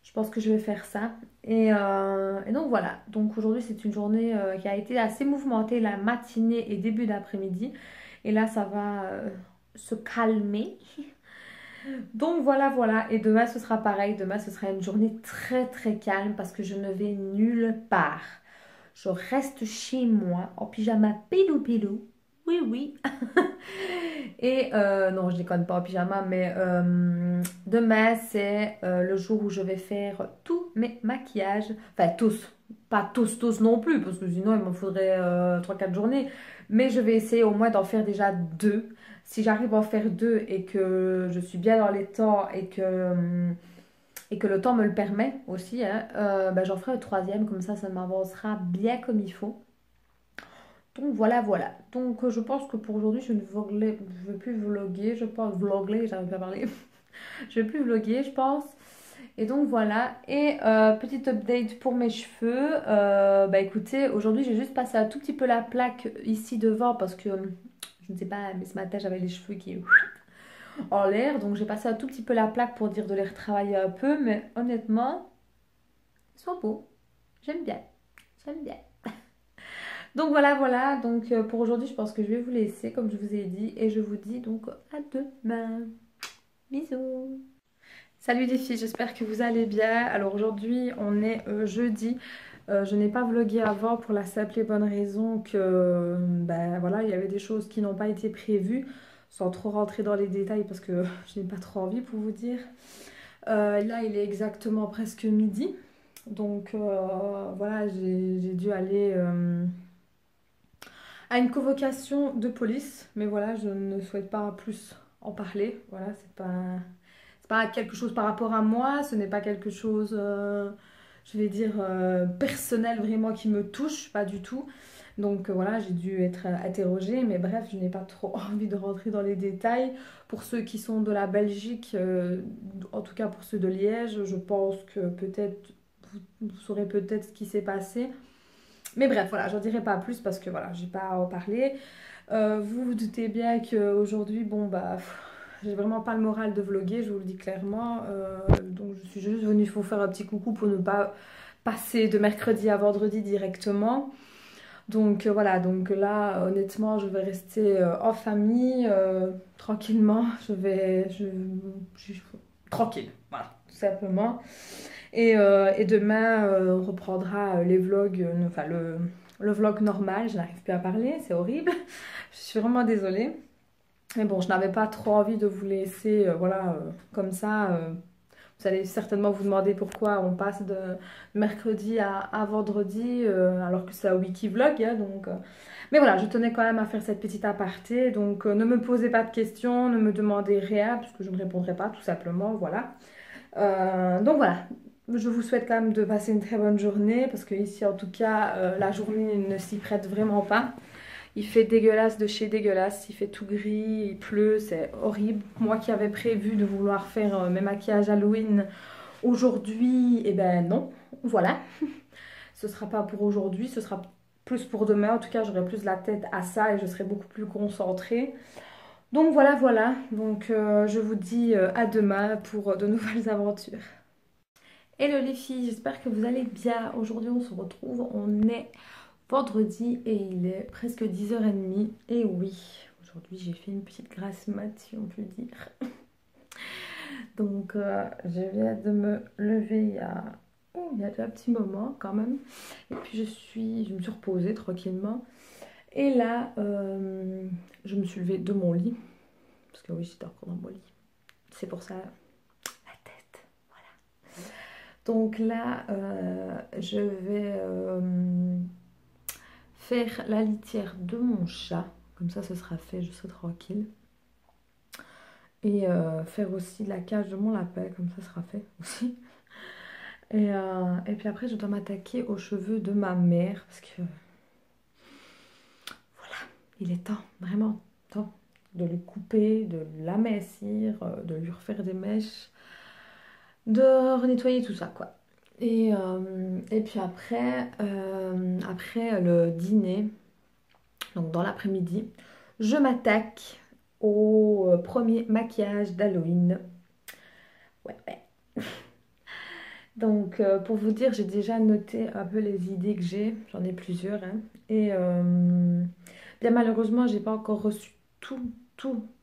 Je pense que je vais faire ça. Et donc voilà, donc aujourd'hui c'est une journée qui a été assez mouvementée, la matinée et début d'après-midi. Et là ça va se calmer. Donc voilà, voilà. Et demain, ce sera pareil. Demain, ce sera une journée très, très calme parce que je ne vais nulle part. Je reste chez moi en pyjama pilou pilou. Oui, oui. Et non, je déconne pas en pyjama, mais demain, c'est le jour où je vais faire tous mes maquillages. Enfin, tous. Pas tous non plus, parce que sinon, il m'en faudrait 3-4 journées. Mais je vais essayer au moins d'en faire déjà deux. Si j'arrive à en faire deux et que je suis bien dans les temps et que le temps me le permet aussi, hein, ben, j'en ferai le troisième, comme ça m'avancera bien comme il faut. Donc voilà, voilà. Donc je pense que pour aujourd'hui, je ne veux plus vloguer, je pense vlogler, j'arrive pas à parler. Je vais plus vloguer, je pense. Et donc voilà. Et petite update pour mes cheveux. Bah écoutez, aujourd'hui, j'ai juste passé un tout petit peu la plaque ici devant parce que je ne sais pas, mais ce matin, j'avais les cheveux qui en l'air. Donc j'ai passé un tout petit peu la plaque pour dire de les retravailler un peu. Mais honnêtement, ils sont beaux. J'aime bien. J'aime bien. Donc voilà, voilà. Donc pour aujourd'hui, je pense que je vais vous laisser, comme je vous ai dit. Et je vous dis donc à demain. Bisous. Salut les filles, j'espère que vous allez bien. Alors aujourd'hui, on est jeudi. Je n'ai pas vlogué avant pour la simple et bonne raison que ben voilà, il y avait des choses qui n'ont pas été prévues, sans trop rentrer dans les détails parce que je n'ai pas trop envie pour vous dire. Là, il est exactement presque midi. Donc voilà, j'ai dû aller à une convocation de police. Mais voilà, je ne souhaite pas plus en parler. Voilà, c'est pas quelque chose par rapport à moi, ce n'est pas quelque chose, je vais dire, personnel vraiment qui me touche, pas du tout. Donc voilà, j'ai dû être interrogée, mais bref, je n'ai pas trop envie de rentrer dans les détails. Pour ceux qui sont de la Belgique, en tout cas pour ceux de Liège, je pense que peut-être, vous saurez peut-être ce qui s'est passé. Mais bref, voilà, j'en dirai pas plus parce que voilà, j'ai pas à en parler. Vous vous doutez bien qu'aujourd'hui, bon bah, j'ai vraiment pas le moral de vlogger, je vous le dis clairement. Donc je suis juste venue vous faire un petit coucou pour ne pas passer de mercredi à vendredi directement. Donc voilà, donc là, honnêtement, je vais rester en famille, tranquillement. Tranquille, voilà, tout simplement. Et demain, on reprendra les vlogs, enfin le vlog normal. Je n'arrive plus à parler, c'est horrible. Je suis vraiment désolée. Mais bon, je n'avais pas trop envie de vous laisser, voilà, comme ça. Vous allez certainement vous demander pourquoi on passe de mercredi à vendredi, alors que c'est un wiki vlog, hein, donc. Mais voilà, je tenais quand même à faire cette petite aparté. Donc, ne me posez pas de questions, ne me demandez rien, parce que je ne répondrai pas, tout simplement, voilà. Donc voilà, je vous souhaite quand même de passer une très bonne journée parce que ici en tout cas la journée ne s'y prête vraiment pas. Il fait dégueulasse de chez dégueulasse, il fait tout gris, il pleut, c'est horrible. Moi qui avais prévu de vouloir faire mes maquillages Halloween aujourd'hui, et ben non, voilà. Ce sera pas pour aujourd'hui, ce sera plus pour demain. En tout cas, j'aurai plus la tête à ça et je serai beaucoup plus concentrée. Donc voilà, voilà. Donc je vous dis à demain pour de nouvelles aventures. Hello les filles, j'espère que vous allez bien. Aujourd'hui on se retrouve, on est vendredi et il est presque 10h30. Et oui, aujourd'hui j'ai fait une petite grasse mat si on peut dire. Donc je viens de me lever il y a déjà un petit moment quand même. Et puis je me suis reposée tranquillement. Et là, je me suis levée de mon lit. Parce que oui, j'étais encore dans mon lit. C'est pour ça, la tête, voilà. Donc là, je vais faire la litière de mon chat. Comme ça, ce sera fait, je serai tranquille. Et faire aussi la cage de mon lapin, comme ça sera fait aussi. Et puis après, je dois m'attaquer aux cheveux de ma mère. Parce que, voilà, il est temps, vraiment temps de les couper, de l'amincir, de lui refaire des mèches, de renettoyer tout ça, quoi. Et puis après le dîner, donc dans l'après-midi, je m'attaque au premier maquillage d'Halloween. Ouais, ouais. Donc pour vous dire, j'ai déjà noté un peu les idées que j'ai. J'en ai plusieurs, hein. Et bien malheureusement, j'ai pas encore reçu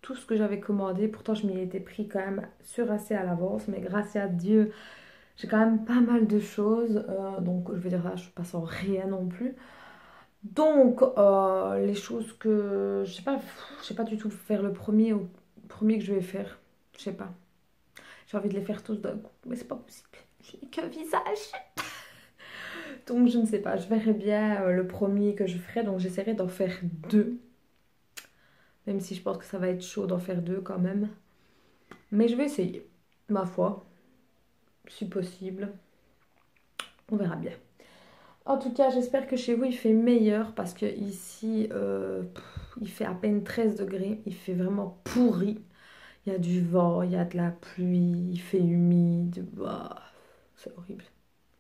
tout ce que j'avais commandé. Pourtant, je m'y étais pris quand même sur assez à l'avance. Mais grâce à Dieu, j'ai quand même pas mal de choses. Donc, je veux dire, là, je passe en rien non plus. Donc, les choses que... Je sais pas du tout faire le premier que je vais faire. Je sais pas. J'ai envie de les faire tous d'un coup. Mais c'est pas possible. Je n'ai qu'un visage. Donc, je ne sais pas. Je verrai bien le premier que je ferai. Donc, j'essaierai d'en faire deux. Même si je pense que ça va être chaud d'en faire deux quand même. Mais je vais essayer, ma foi, si possible. On verra bien. En tout cas, j'espère que chez vous il fait meilleur parce que ici, il fait à peine 13 degrés. Il fait vraiment pourri. Il y a du vent, il y a de la pluie, il fait humide. Bah, c'est horrible.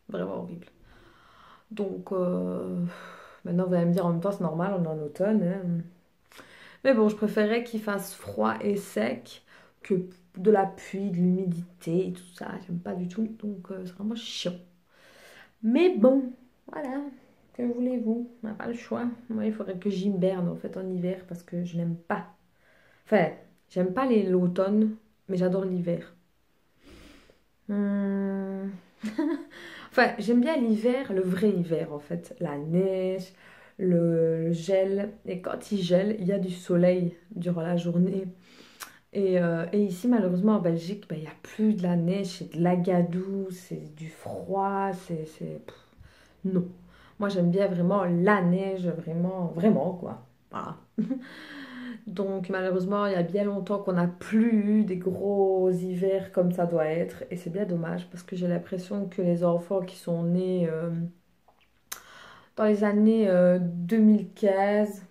Vraiment horrible. Donc, maintenant vous allez me dire en même temps, c'est normal, on est en automne, hein. Mais bon, je préférais qu'il fasse froid et sec que de la pluie, de l'humidité et tout ça. J'aime pas du tout, donc c'est vraiment chiant. Mais bon, voilà, que voulez-vous? On n'a pas le choix. Moi, il faudrait que j'hiberne en fait en hiver parce que je n'aime pas. Enfin, j'aime pas l'automne, mais j'adore l'hiver. Hmm. Enfin, j'aime bien l'hiver, le vrai hiver en fait. La neige, le gel. Et quand il gèle, il y a du soleil durant la journée. Et ici, malheureusement, en Belgique, ben, il n'y a plus de la neige, c'est de l'agadou, c'est du froid, non. Moi, j'aime bien vraiment la neige, vraiment, vraiment, quoi. Voilà. Donc, malheureusement, il y a bien longtemps qu'on n'a plus eu des gros hivers comme ça doit être. Et c'est bien dommage parce que j'ai l'impression que les enfants qui sont nés dans les années 2015,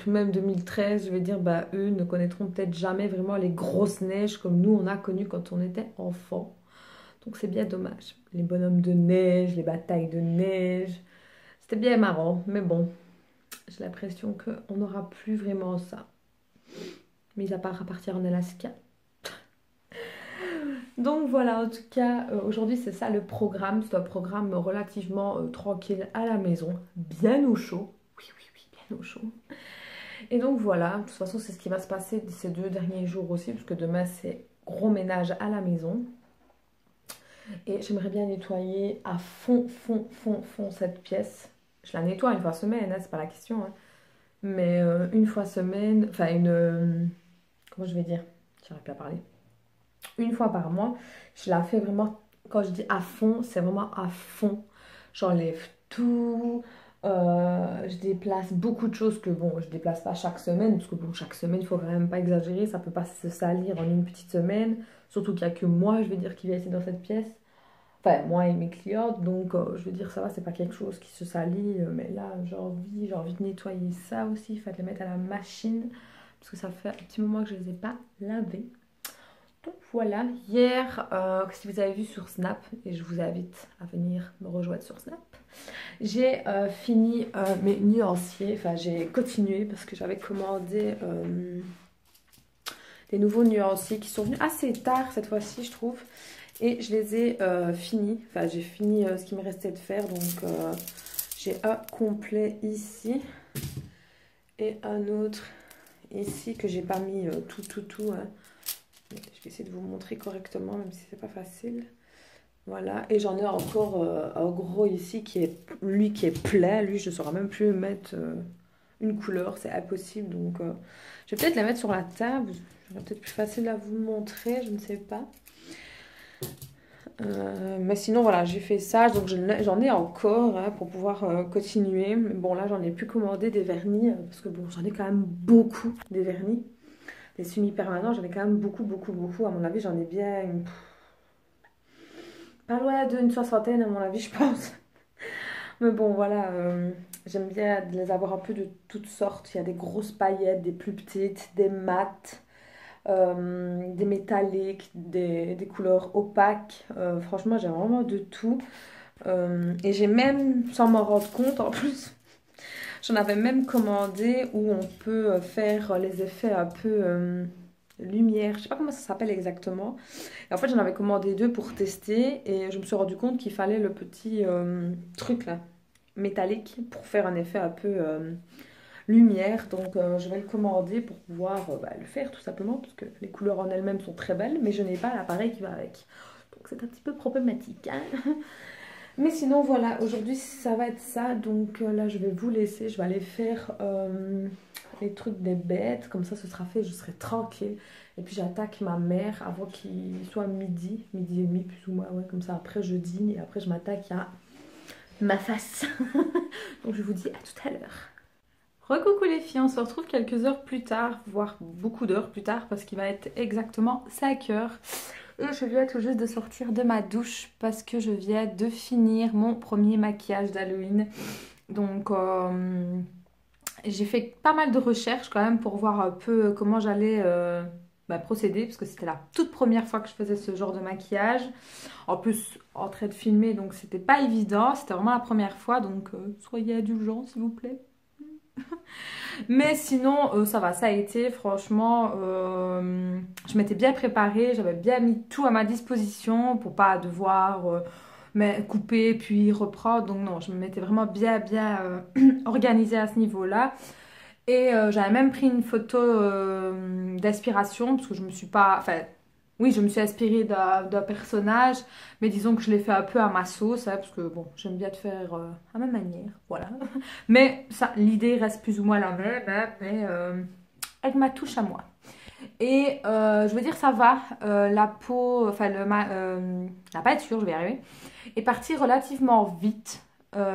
même 2013, je vais dire, bah, eux ne connaîtront peut-être jamais vraiment les grosses neiges comme nous on a connu quand on était enfant. Donc c'est bien dommage. Les bonhommes de neige, les batailles de neige, c'était bien marrant, mais bon, j'ai l'impression qu'on n'aura plus vraiment ça. Mis à part à partir en Alaska. Donc voilà, en tout cas, aujourd'hui c'est ça le programme. C'est un programme relativement tranquille à la maison, bien au chaud. Oui, oui, oui, bien au chaud. Et donc voilà, de toute façon c'est ce qui va se passer ces 2 derniers jours aussi, parce que demain c'est gros ménage à la maison. Et j'aimerais bien nettoyer à fond, fond, fond, fond cette pièce. Je la nettoie une fois semaine, hein, c'est pas la question, hein. Mais une fois semaine, enfin comment je vais dire? J'arrive pas à parler. Une fois par mois, je la fais vraiment, quand je dis à fond, c'est vraiment à fond. J'enlève tout, je déplace beaucoup de choses que bon, je déplace pas chaque semaine, parce que bon, chaque semaine, il faut quand même pas exagérer, ça peut pas se salir en une petite semaine, surtout qu'il y a que moi, je vais dire, qui vais essayer dans cette pièce. Enfin, moi et mes clientes, donc je veux dire, ça va, c'est pas quelque chose qui se salit, mais là, j'ai envie de nettoyer ça aussi, il fallait les mettre à la machine, parce que ça fait un petit moment que je les ai pas lavés. Donc voilà, hier, si vous avez vu sur Snap, et je vous invite à venir me rejoindre sur Snap, j'ai fini mes nuanciers, enfin j'ai continué parce que j'avais commandé des nouveaux nuanciers qui sont venus assez tard cette fois-ci je trouve. Et je les ai finis, enfin j'ai fini ce qui me restait de faire, donc j'ai un complet ici et un autre ici que j'ai pas mis tout, hein. Je vais essayer de vous montrer correctement, même si c'est pas facile. Voilà, et j'en ai encore un gros ici qui est, lui qui est plein. Lui, je ne saurais même plus mettre une couleur, c'est impossible. Donc, je vais peut-être la mettre sur la table. C'est peut-être plus facile à vous montrer, je ne sais pas. Mais sinon, voilà, j'ai fait ça. Donc, j'en ai encore hein, pour pouvoir continuer. Mais bon, là, j'en ai plus commandé des vernis parce que bon, j'en ai quand même beaucoup des vernis. Des semi-permanents, j'en ai quand même beaucoup, beaucoup, beaucoup. À mon avis, j'en ai bien pas loin d'une soixantaine, à mon avis, je pense. Mais bon, voilà, j'aime bien les avoir un peu de toutes sortes. Il y a des grosses paillettes, des plus petites, des mates, des métalliques, des couleurs opaques. Franchement, j'ai vraiment de tout. Et j'ai même, sans m'en rendre compte en plus, j'en avais même commandé où on peut faire les effets un peu lumière. Je sais pas comment ça s'appelle exactement. Et en fait, j'en avais commandé 2 pour tester et je me suis rendu compte qu'il fallait le petit truc là, métallique, pour faire un effet un peu lumière. Donc je vais le commander pour pouvoir le faire tout simplement. Parce que les couleurs en elles-mêmes sont très belles. Mais je n'ai pas l'appareil qui va avec. Donc c'est un petit peu problématique. Hein. Mais sinon voilà, aujourd'hui ça va être ça. Donc là je vais vous laisser. Je vais aller faire les trucs des bêtes. Comme ça ce sera fait, je serai tranquille. Et puis j'attaque ma mère avant qu'il soit midi et demi plus ou moins. Ouais, comme ça après je dîne et après je m'attaque à ma face. Donc je vous dis à tout à l'heure. Recoucou les filles, on se retrouve quelques heures plus tard, voire beaucoup d'heures plus tard parce qu'il va être exactement 5 heures. Et je viens tout juste de sortir de ma douche parce que je viens de finir mon premier maquillage d'Halloween. Donc j'ai fait pas mal de recherches quand même pour voir un peu comment j'allais procéder. Parce que c'était la toute première fois que je faisais ce genre de maquillage. En plus en train de filmer, donc c'était pas évident. C'était vraiment la première fois, donc soyez indulgents s'il vous plaît. Mais sinon ça va, ça a été franchement je m'étais bien préparée, j'avais bien mis tout à ma disposition pour pas devoir couper puis reprendre. Donc non, je me m'étais vraiment bien organisée à ce niveau là. Et j'avais même pris une photo d'inspiration parce que je me suis pas, enfin oui, je me suis inspirée d'un personnage, mais disons que je l'ai fait un peu à ma sauce, hein, parce que bon, j'aime bien te faire à ma manière, voilà. Mais ça, l'idée reste plus ou moins la même, hein, mais avec ma touche à moi. Et je veux dire, ça va, la peau, enfin la peinture, je vais y arriver, est partie relativement vite.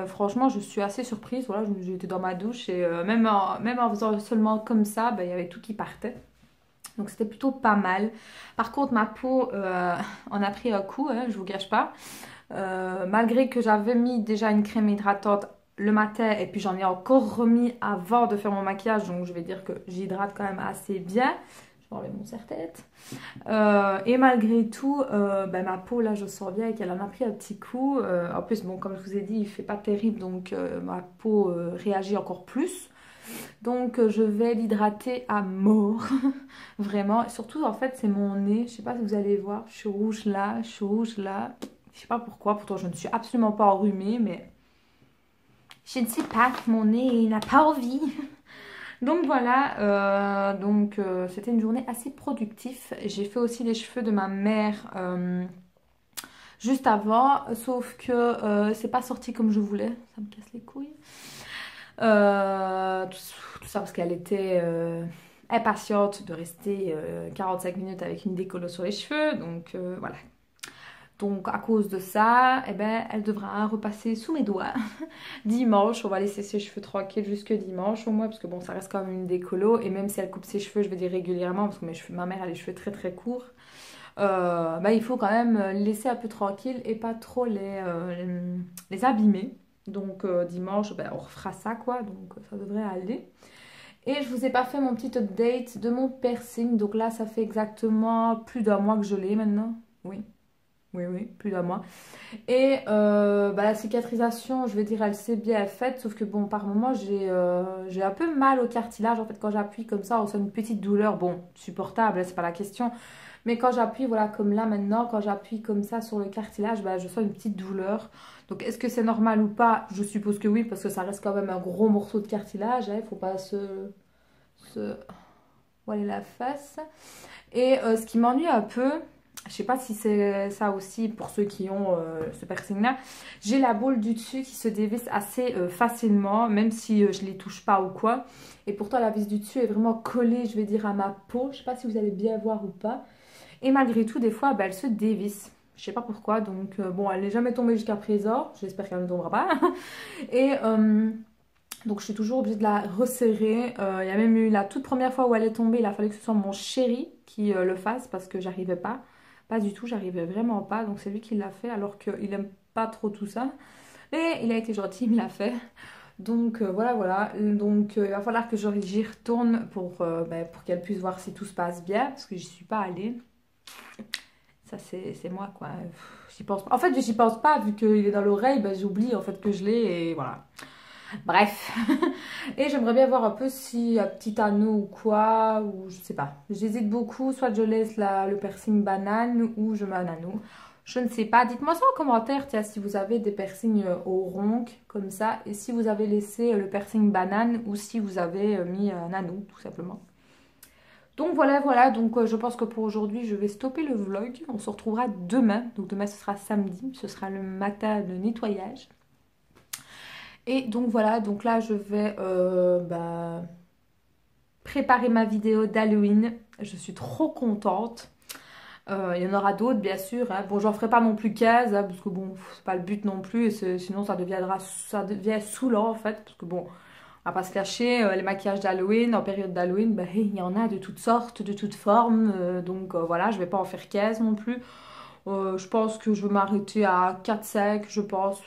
Franchement, je suis assez surprise. Voilà, j'étais dans ma douche et même en faisant seulement comme ça, il y avait tout qui partait. Donc c'était plutôt pas mal. Par contre ma peau en a pris un coup, hein, je vous gâche pas. Malgré que j'avais mis déjà une crème hydratante le matin et puis j'en ai encore remis avant de faire mon maquillage. Donc je vais dire que j'hydrate quand même assez bien. Je vais enlever mon serre-tête. Et malgré tout, ma peau là je sens bien qu'elle en a pris un petit coup. En plus bon, comme je vous ai dit, il fait pas terrible, donc ma peau réagit encore plus. Donc je vais l'hydrater à mort. Vraiment. Et surtout en fait c'est mon nez. Je sais pas si vous allez voir. Je suis rouge là. Je suis rouge là. Je sais pas pourquoi. Pourtant je ne suis absolument pas enrhumée. Mais je ne sais pas. Mon nez il n'a pas envie. Donc voilà. C'était une journée assez productive. J'ai fait aussi les cheveux de ma mère juste avant. Sauf que c'est pas sorti comme je voulais. Ça me casse les couilles. Tout ça parce qu'elle était impatiente de rester 45 minutes avec une décolleté sur les cheveux. Donc voilà. Donc à cause de ça, elle devra repasser sous mes doigts dimanche. On va laisser ses cheveux tranquilles jusque dimanche au moins. Parce que bon, ça reste quand même une décollo. Et même si elle coupe ses cheveux, je vais dire régulièrement. Parce que ma mère a les cheveux très très courts. Il faut quand même laisser un peu tranquille et pas trop les abîmer. Donc dimanche, on refera ça quoi, donc ça devrait aller. Et je vous ai pas fait mon petit update de mon piercing. Donc là, ça fait exactement plus d'un mois que je l'ai maintenant. Oui, plus d'un mois. Et la cicatrisation, je vais dire, elle s'est bien faite. Sauf que bon, par moment, j'ai un peu mal au cartilage. En fait, quand j'appuie comme ça, on sent une petite douleur. Bon, supportable, c'est pas la question. Mais quand j'appuie, voilà, comme là maintenant, quand j'appuie comme ça sur le cartilage, je sens une petite douleur. Donc est-ce que c'est normal ou pas? Je suppose que oui, parce que ça reste quand même un gros morceau de cartilage. Il ne faut pas se voiler la face. Et ce qui m'ennuie un peu, je ne sais pas si c'est ça aussi pour ceux qui ont ce piercing là, j'ai la boule du dessus qui se dévisse assez facilement, même si je ne les touche pas ou quoi. Et pourtant la vis du dessus est vraiment collée, je vais dire, à ma peau. Je ne sais pas si vous allez bien voir ou pas. Et malgré tout, des fois, elle se dévisse. Je sais pas pourquoi. Donc, bon, elle n'est jamais tombée jusqu'à présent. J'espère qu'elle ne tombera pas. Et donc, je suis toujours obligée de la resserrer. Il y a même eu la toute première fois où elle est tombée. Il a fallu que ce soit mon chéri qui le fasse parce que j'arrivais pas. Pas du tout, j'arrivais vraiment pas. Donc, c'est lui qui l'a fait alors qu'il aime pas trop tout ça. Mais il a été gentil, il l'a fait. Donc voilà. Donc il va falloir que j'y retourne pour qu'elle puisse voir si tout se passe bien. Parce que j'y suis pas allée. Ça c'est moi quoi, j'y pense pas. En fait j'y pense pas vu qu'il est dans l'oreille, j'oublie en fait que je l'ai et voilà. Bref. Et j'aimerais bien voir un peu si un petit anneau ou quoi, ou je sais pas. J'hésite beaucoup, soit je laisse le piercing banane ou je mets un anneau. Je ne sais pas. Dites-moi ça en commentaire, tiens, si vous avez des piercings au ronc, comme ça. Et si vous avez laissé le piercing banane ou si vous avez mis un anneau, tout simplement. Donc voilà, voilà. Donc je pense que pour aujourd'hui, je vais stopper le vlog. On se retrouvera demain. Donc demain, ce sera samedi. Ce sera le matin de nettoyage. Et donc voilà. Donc là, je vais préparer ma vidéo d'Halloween. Je suis trop contente. Il y en aura d'autres bien sûr, hein. Bon, j'en ferai pas non plus 15 hein, parce que bon, c'est pas le but non plus, et sinon ça devient saoulant en fait, parce que bon, on va pas se cacher, les maquillages d'Halloween, en période d'Halloween, bah, il y en a de toutes sortes, de toutes formes, donc voilà, je vais pas en faire 15 non plus. Je pense que je vais m'arrêter à 4-5, je pense.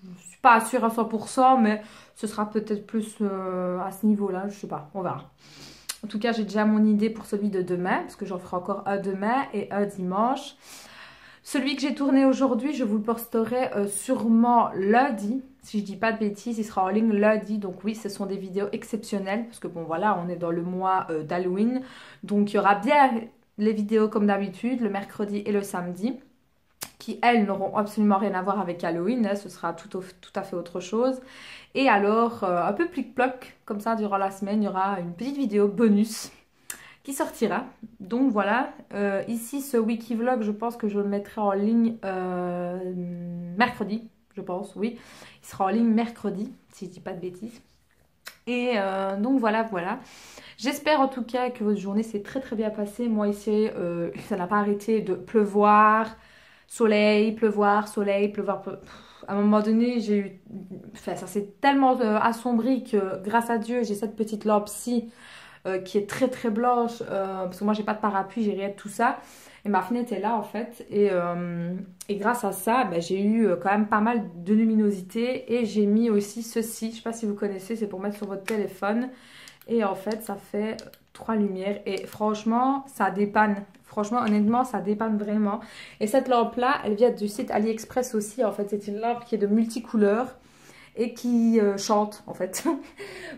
Je suis pas sûre à 100%, mais ce sera peut-être plus à ce niveau-là, je sais pas, on verra. En tout cas, j'ai déjà mon idée pour celui de demain, parce que j'en ferai encore un demain et un dimanche. Celui que j'ai tourné aujourd'hui, je vous le posterai sûrement lundi. Si je dis pas de bêtises, il sera en ligne lundi. Donc oui, ce sont des vidéos exceptionnelles, parce que bon voilà, on est dans le mois d'Halloween. Donc il y aura bien les vidéos comme d'habitude, le mercredi et le samedi, qui elles n'auront absolument rien à voir avec Halloween, hein, ce sera tout à fait autre chose. Et alors, un peu plic-ploc, comme ça, durant la semaine, il y aura une petite vidéo bonus qui sortira. Donc voilà, ici, ce wiki vlog, je pense que je le mettrai en ligne mercredi, je pense, oui. Il sera en ligne mercredi, si je dis pas de bêtises. Et donc voilà, voilà. J'espère en tout cas que votre journée s'est très très bien passée. Moi ici, ça n'a pas arrêté de pleuvoir, soleil, pleuvoir, soleil, pleuvoir. À un moment donné, j'ai eu... Enfin, ça s'est tellement assombri que grâce à Dieu, j'ai cette petite lampe-ci qui est très très blanche. Parce que moi, j'ai pas de parapluie, j'ai rien de tout ça. Et ma fenêtre est là en fait. Et grâce à ça, ben, j'ai eu quand même pas mal de luminosité. Et j'ai mis aussi ceci. Je sais pas si vous connaissez, c'est pour mettre sur votre téléphone. Et en fait, ça fait 3 lumières. Et franchement, ça dépanne. Franchement, honnêtement, ça dépanne vraiment. Et cette lampe-là, elle vient du site AliExpress aussi. En fait, c'est une lampe qui est de multicouleurs et qui chante, en fait.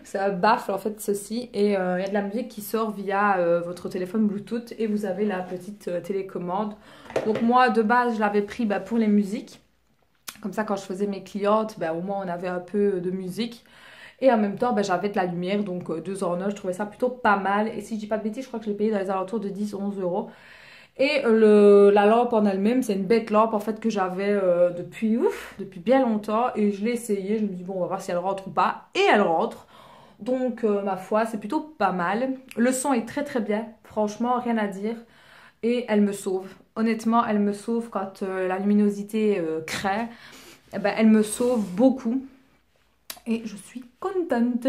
Ça baffle, en fait, ceci. Et il y a de la musique qui sort via votre téléphone Bluetooth. Et vous avez la petite télécommande. Donc moi, de base, je l'avais pris pour les musiques. Comme ça, quand je faisais mes clientes, au moins, on avait un peu de musique. Et en même temps, j'avais de la lumière, donc 2 en 1, je trouvais ça plutôt pas mal. Et si je dis pas de bêtises, je crois que je l'ai payé dans les alentours de 10-11 euros. Et la lampe en elle-même, c'est une bête lampe en fait que j'avais depuis bien longtemps. Et je l'ai essayé, je me dis bon, on va voir si elle rentre ou pas. Et elle rentre. Donc ma foi, c'est plutôt pas mal. Le son est très très bien, franchement, rien à dire. Et elle me sauve. Honnêtement, elle me sauve quand la luminosité crée. Eh ben, elle me sauve beaucoup. Et je suis contente.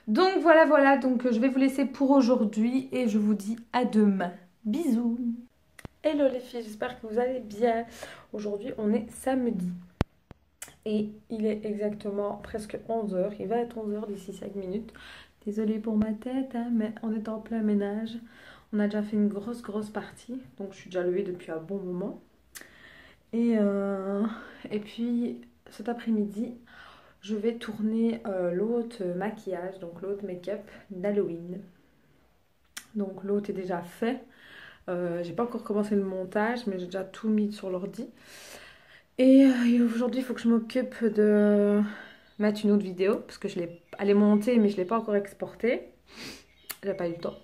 Donc voilà, voilà. Donc je vais vous laisser pour aujourd'hui. Et je vous dis à demain. Bisous. Hello les filles, j'espère que vous allez bien. Aujourd'hui, on est samedi. Et il est exactement presque 11 h. Il va être 11 h d'ici 5 minutes. Désolée pour ma tête, hein, mais on est en plein ménage. On a déjà fait une grosse partie. Donc je suis déjà levée depuis un bon moment. Et puis cet après-midi, je vais tourner l'autre maquillage, donc l'autre make-up d'Halloween. Donc l'autre est déjà fait. J'ai pas encore commencé le montage, mais j'ai déjà tout mis sur l'ordi. Et aujourd'hui, il faut que je m'occupe de mettre une autre vidéo, parce que elle est montée, mais je l'ai pas encore exportée. J'ai pas eu le temps.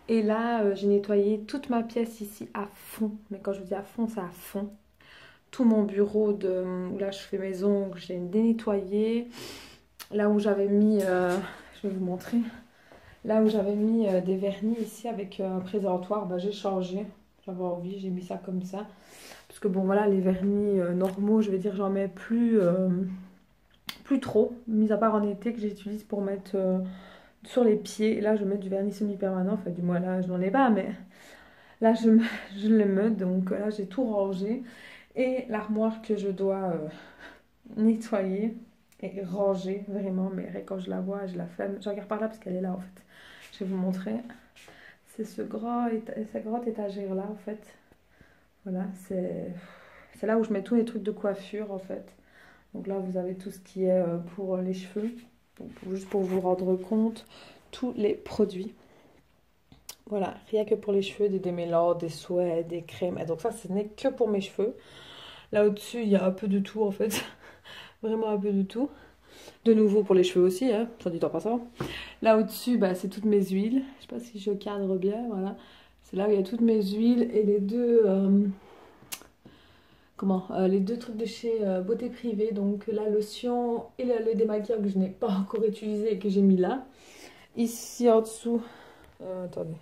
Et là, j'ai nettoyé toute ma pièce ici à fond. Mais quand je vous dis à fond, c'est à fond. Tout mon bureau où là je fais mes ongles, je l'ai dénettoyé. Là où j'avais mis, je vais vous montrer. Là où j'avais mis des vernis ici avec un présentoir, j'ai changé. J'avais envie, j'ai mis ça comme ça. Parce que bon voilà, les vernis normaux, je vais dire, j'en mets plus trop. Mis à part en été que j'utilise pour mettre sur les pieds. Et là je mets du vernis semi-permanent. Enfin du moins là je n'en ai pas, mais là je le mets. Donc là j'ai tout rangé. Et l'armoire que je dois nettoyer et ranger vraiment. Mais quand je la vois, je la flemme. Je regarde par là parce qu'elle est là en fait. Je vais vous montrer. C'est cette grande étagère là en fait. Voilà, c'est là où je mets tous les trucs de coiffure en fait. Donc là vous avez tout ce qui est pour les cheveux. Donc, juste pour vous rendre compte, tous les produits. Voilà, rien que pour les cheveux, des démêlants, des soins, des crèmes. Et donc ça, ce n'est que pour mes cheveux. Là au-dessus, il y a un peu de tout en fait. Vraiment un peu de tout. De nouveau pour les cheveux aussi, hein, soit dit en passant. Là au-dessus, bah, c'est toutes mes huiles. Je sais pas si je cadre bien, voilà. C'est là où il y a toutes mes huiles et les deux... les deux trucs de chez Beauté Privée. Donc la lotion et le démaquillant que je n'ai pas encore utilisé et que j'ai mis là. Ici en dessous... attendez.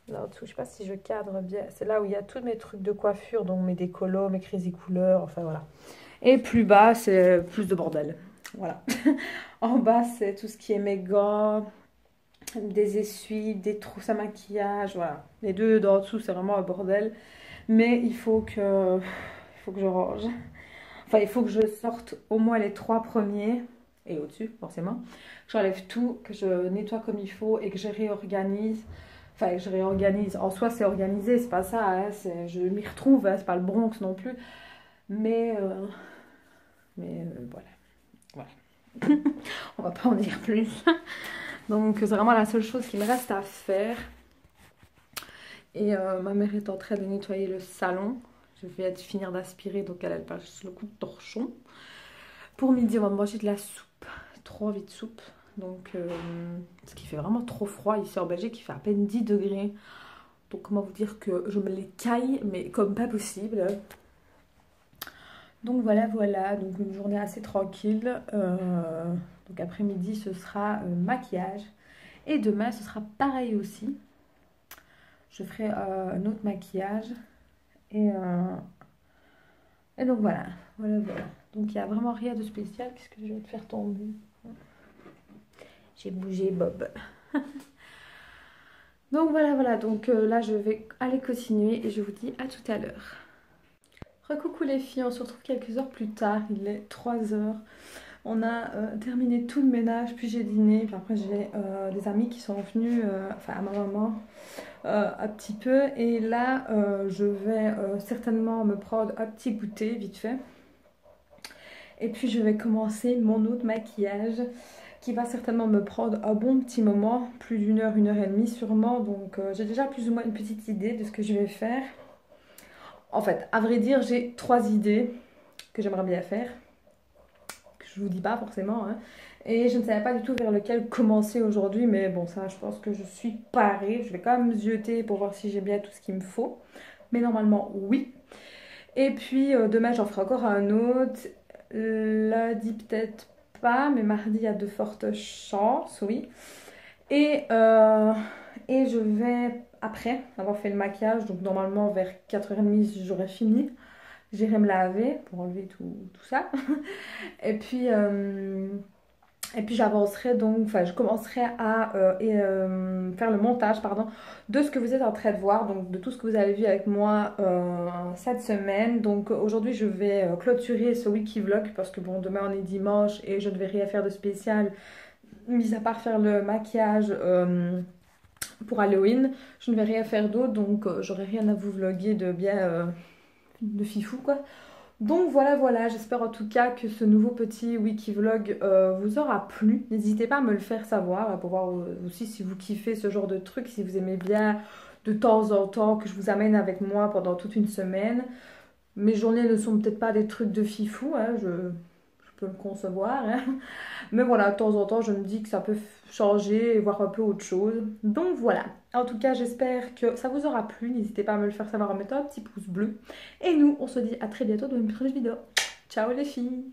Là en dessous, je sais pas si je cadre bien. C'est là où il y a tous mes trucs de coiffure, donc mes décolos, mes crazy couleurs, enfin voilà. Et plus bas, c'est plus de bordel. Voilà. En bas, c'est tout ce qui est mes gants, des essuies, des trousses à maquillage, voilà. Les deux d'en dessous, c'est vraiment un bordel. Mais il faut que je range. Enfin, il faut que je sorte au moins les 3 premiers. Et au-dessus, forcément. J'enlève tout, que je nettoie comme il faut et que je réorganise. Enfin, que je réorganise. En soi, c'est organisé, c'est pas ça. Hein, je m'y retrouve, hein, c'est pas le Bronx non plus. Mais voilà. Voilà. On va pas en dire plus. Donc, c'est vraiment la seule chose qui me reste à faire. Et ma mère est en train de nettoyer le salon. Je vais finir d'aspirer, donc elle passe le coup de torchon. Pour midi, on va manger de la soupe. Trop envie de soupe. Donc, ce qui fait vraiment trop froid ici en Belgique, il fait à peine 10 degrés. Donc, comment vous dire que je me les caille, mais comme pas possible. Donc voilà, voilà. Donc une journée assez tranquille. Donc après-midi, ce sera maquillage. Et demain, ce sera pareil aussi. Je ferai un autre maquillage. Et donc voilà, voilà, voilà. Donc il n'y a vraiment rien de spécial. Qu'est-ce que je vais te faire tomber? J'ai bougé Bob. Donc voilà, voilà. Donc là, je vais aller continuer et je vous dis à tout à l'heure. Recoucou les filles, on se retrouve quelques heures plus tard. Il est 3 heures. On a terminé tout le ménage, puis j'ai dîné. Puis après, j'ai des amis qui sont venus, enfin à ma maman, un petit peu. Et là, je vais certainement me prendre un petit goûter, vite fait. Et puis, je vais commencer mon autre maquillage, qui va certainement me prendre un bon petit moment, plus d'1 heure, 1 heure et demie sûrement. Donc, j'ai déjà plus ou moins une petite idée de ce que je vais faire. En fait, à vrai dire, j'ai 3 idées que j'aimerais bien faire. Je vous dis pas forcément, hein. Et je ne savais pas du tout vers lequel commencer aujourd'hui, mais bon, ça, je pense que je suis parée. Je vais quand même zioter pour voir si j'ai bien tout ce qu'il me faut. Mais normalement, oui. Et puis, demain, j'en ferai encore un autre. Lundi, peut-être pas, mais mardi, il y a de fortes chances, oui. Et je vais, après avoir fait le maquillage, donc normalement, vers 4h30, j'aurai fini. J'irai me laver pour enlever tout ça. Et puis j'avancerai donc, enfin je commencerai à faire le montage, pardon, de ce que vous êtes en train de voir, donc de tout ce que vous avez vu avec moi cette semaine. Donc aujourd'hui je vais clôturer ce wiki vlog parce que bon, demain on est dimanche et je ne vais rien faire de spécial, mis à part faire le maquillage pour Halloween. Je ne vais rien faire d'autre, donc j'aurai rien à vous vlogger de bien de fifou quoi. Donc voilà, voilà, j'espère en tout cas que ce nouveau petit wiki vlog vous aura plu. N'hésitez pas à me le faire savoir, pour voir aussi si vous kiffez ce genre de truc, si vous aimez bien de temps en temps que je vous amène avec moi pendant toute une semaine. Mes journées ne sont peut-être pas des trucs de fifou, hein, je peux le concevoir, hein. Mais voilà, de temps en temps, je me dis que ça peut changer et voir un peu autre chose. Donc voilà, en tout cas, j'espère que ça vous aura plu. N'hésitez pas à me le faire savoir en mettant un petit pouce bleu. Et nous, on se dit à très bientôt dans une prochaine vidéo. Ciao les filles!